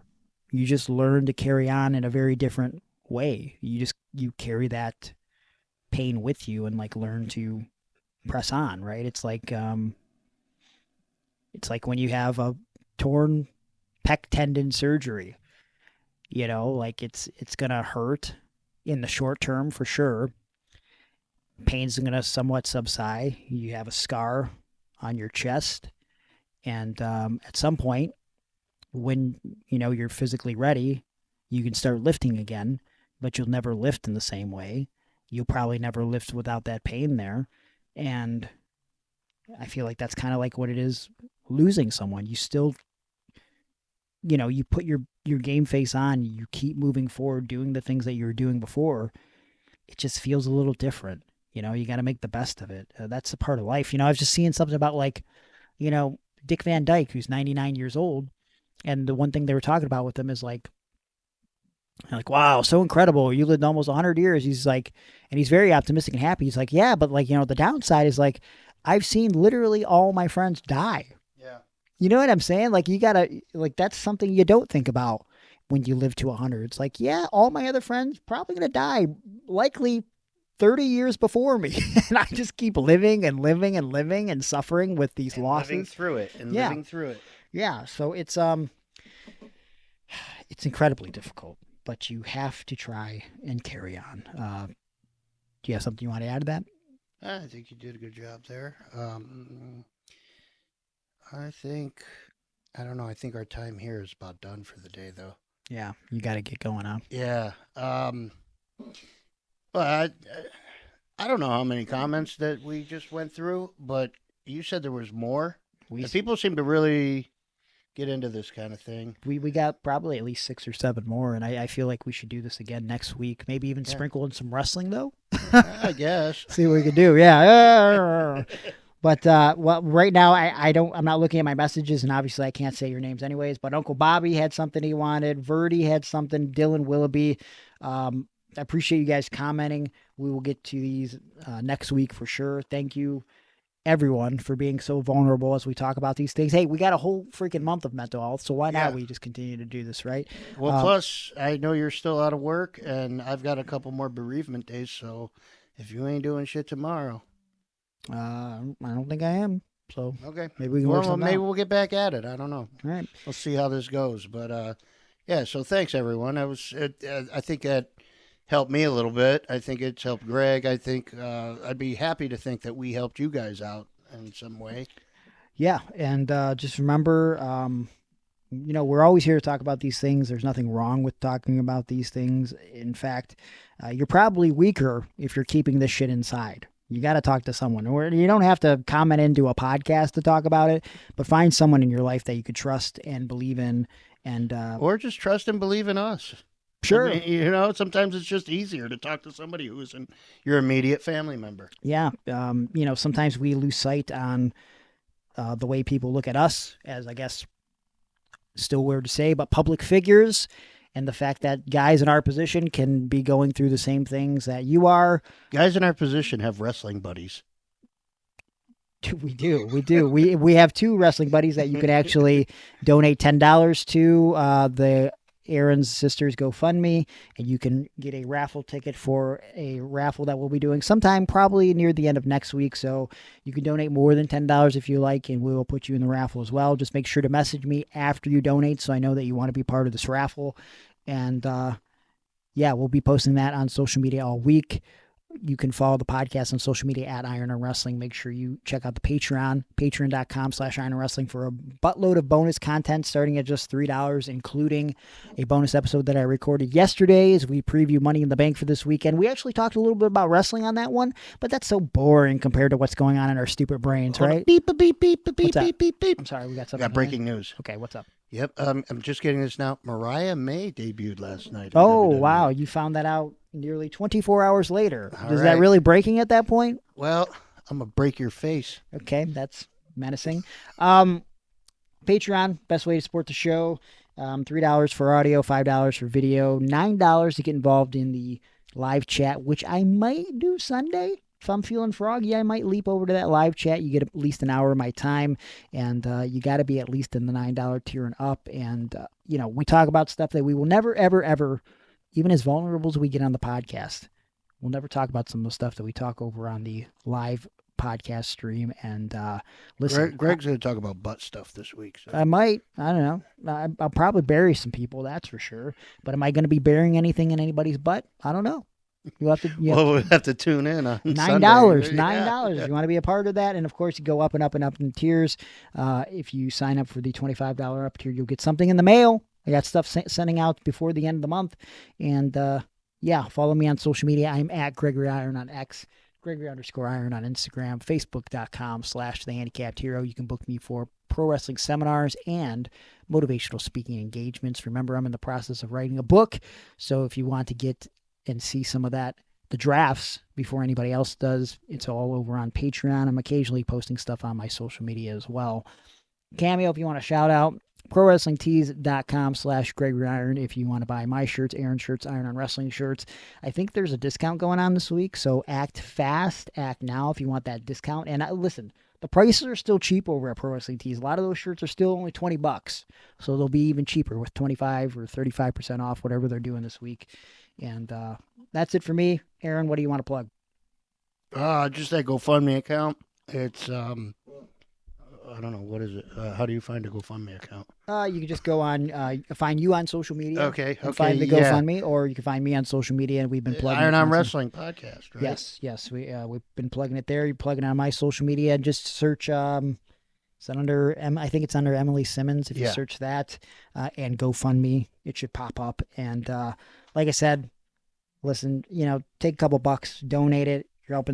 S1: You just learn to carry on in a very different way. You carry that pain with you and learn to press on, right? It's like when you have a torn pec tendon surgery, it's going to hurt in the short term for sure. Pain's going to somewhat subside. You have a scar on your chest. And at some point, when, you're physically ready, you can start lifting again, but you'll never lift in the same way. You'll probably never lift without that pain there. And I feel like that's kind of like what it is losing someone. You still, you put your game face on, you keep moving forward, doing the things that you were doing before. It just feels a little different. You got to make the best of it. That's a part of life. I was just seeing something about Dick Van Dyke, who's 99 years old. And the one thing they were talking about with him is I'm like, wow, so incredible. You lived almost 100 years. He's like, and he's very optimistic and happy. He's like, yeah, but like, the downside is like, I've seen literally all my friends die.
S3: Yeah.
S1: You know what I'm saying? Like, you gotta, like, that's something you don't think about when you live to 100. It's like, yeah, all my other friends probably gonna die, likely 30 years before me. And I just keep living and living and living and suffering with these losses.
S3: Living through it and living through it.
S1: Yeah. So it's incredibly difficult, but you have to try and carry on. Do you have something you want to add to that?
S3: I think you did a good job there. I don't know. I think our time here is about done for the day, though.
S1: Yeah, you got to get going on.
S3: Yeah. Well, I don't know how many comments that we just went through, but you said there was more. And people seem to really get into this kind of thing.
S1: We got probably at least 6 or 7 more, and I feel like we should do this again next week. Maybe even sprinkle in some wrestling, though.
S3: I guess.
S1: See what we can do. Yeah. But well, right now I'm not looking at my messages, and obviously I can't say your names anyways. But Uncle Bobby had something he wanted. Verdi had something. Dylan Willoughby. I appreciate you guys commenting. We will get to these next week for sure. Thank you, everyone, for being so vulnerable as we talk about these things. Hey, we got a whole freaking month of mental health, so why not we just continue to do this, right?
S3: Well, plus, I know you're still out of work, and I've got a couple more bereavement days, so if you ain't doing shit tomorrow.
S1: I don't think I am. So
S3: okay,
S1: maybe we can work something out.
S3: We'll get back at it. I don't know.
S1: All right,
S3: we'll see how this goes. But yeah. So thanks everyone. I think that helped me a little bit. I think it's helped Greg. I think I'd be happy to think that we helped you guys out in some way.
S1: Yeah, and just remember, we're always here to talk about these things. There's nothing wrong with talking about these things. In fact, you're probably weaker if you're keeping this shit inside. You got to talk to someone, or you don't have to comment into a podcast to talk about it, but find someone in your life that you could trust and believe in, and
S3: or just trust and believe in us.
S1: Sure.
S3: I mean, sometimes it's just easier to talk to somebody who isn't your immediate family member.
S1: Yeah. Sometimes we lose sight on the way people look at us as, I guess, still weird to say, but public figures, and the fact that guys in our position can be going through the same things that you are.
S3: Guys in our position have wrestling buddies.
S1: We do. We have 2 wrestling buddies that you can actually donate $10 to the Aaron's Sisters GoFundMe, and you can get a raffle ticket for a raffle that we'll be doing sometime probably near the end of next week. So you can donate more than $10 if you like, and we will put you in the raffle as well. Just make sure to message me after you donate so I know that you want to be part of this raffle. And we'll be posting that on social media all week. You can follow the podcast on social media at Iron on Wrestling. Make sure you check out the Patreon, patreon.com/Iron on Wrestling, for a buttload of bonus content starting at just $3, including a bonus episode that I recorded yesterday as we preview Money in the Bank for this weekend. We actually talked a little bit about wrestling on that one, but that's so boring compared to what's going on in our stupid brains, right?
S3: Beep, beep, beep, beep, beep, beep, beep, beep.
S1: I'm sorry, we got something.
S3: Got breaking news.
S1: Okay, what's up?
S3: Yep, I'm just getting this now. Mariah May debuted last night.
S1: Oh, wow. You found that out nearly 24 hours later. Is that really breaking at that point?
S3: Well, I'm going to break your face.
S1: Okay, that's menacing. Patreon, best way to support the show. $3 for audio, $5 for video, $9 to get involved in the live chat, which I might do Sunday. If I'm feeling froggy, I might leap over to that live chat. You get at least an hour of my time, and you got to be at least in the $9 tier and up. And, we talk about stuff that we will never, ever, ever, even as vulnerable as we get on the podcast, we'll never talk about some of the stuff that we talk over on the live podcast stream. And listen,
S3: Greg's going to talk about butt stuff this week. So.
S1: I might. I don't know. I'll probably bury some people, that's for sure. But am I going to be burying anything in anybody's butt? I don't know. We'll
S3: have to tune in on
S1: $9.
S3: Sunday.
S1: $9. Yeah. You want to be a part of that, and of course, you go up and up and up in tiers. If you sign up for the $25 up tier, you'll get something in the mail. I got stuff sending out before the end of the month, and follow me on social media. I'm at Gregory Iron on X, Gregory_Iron on Instagram, Facebook.com/The Handicapped Hero. You can book me for pro wrestling seminars and motivational speaking engagements. Remember, I'm in the process of writing a book, so if you want to get and see some of that, the drafts, before anybody else does, it's all over on Patreon. I'm occasionally posting stuff on my social media as well. Cameo, if you want to shout out, ProWrestlingTees.com/Gregory Iron if you want to buy my shirts, Aaron shirts, Iron on Wrestling shirts. I think there's a discount going on this week, so act fast, act now if you want that discount. And listen, the prices are still cheap over at Pro Wrestling Tees. A lot of those shirts are still only $20, so they'll be even cheaper with 25 or 35% off, whatever they're doing this week. And that's it for me. Aaron, what do you want to plug?
S3: Just that GoFundMe account. It's I don't know, what is it? How do you find a GoFundMe account?
S1: You can just go on, find you on social media.
S3: Okay.
S1: Find the GoFundMe, or you can find me on social media, and we've been plugging
S3: Iron on Wrestling podcast, right?
S1: Yes. We've been plugging it there. You plug it on my social media, and just search. Is it under? I think it's under Emily Simmons. If you search that and GoFundMe, it should pop up. And like I said, listen, take a couple bucks, donate it. You're helping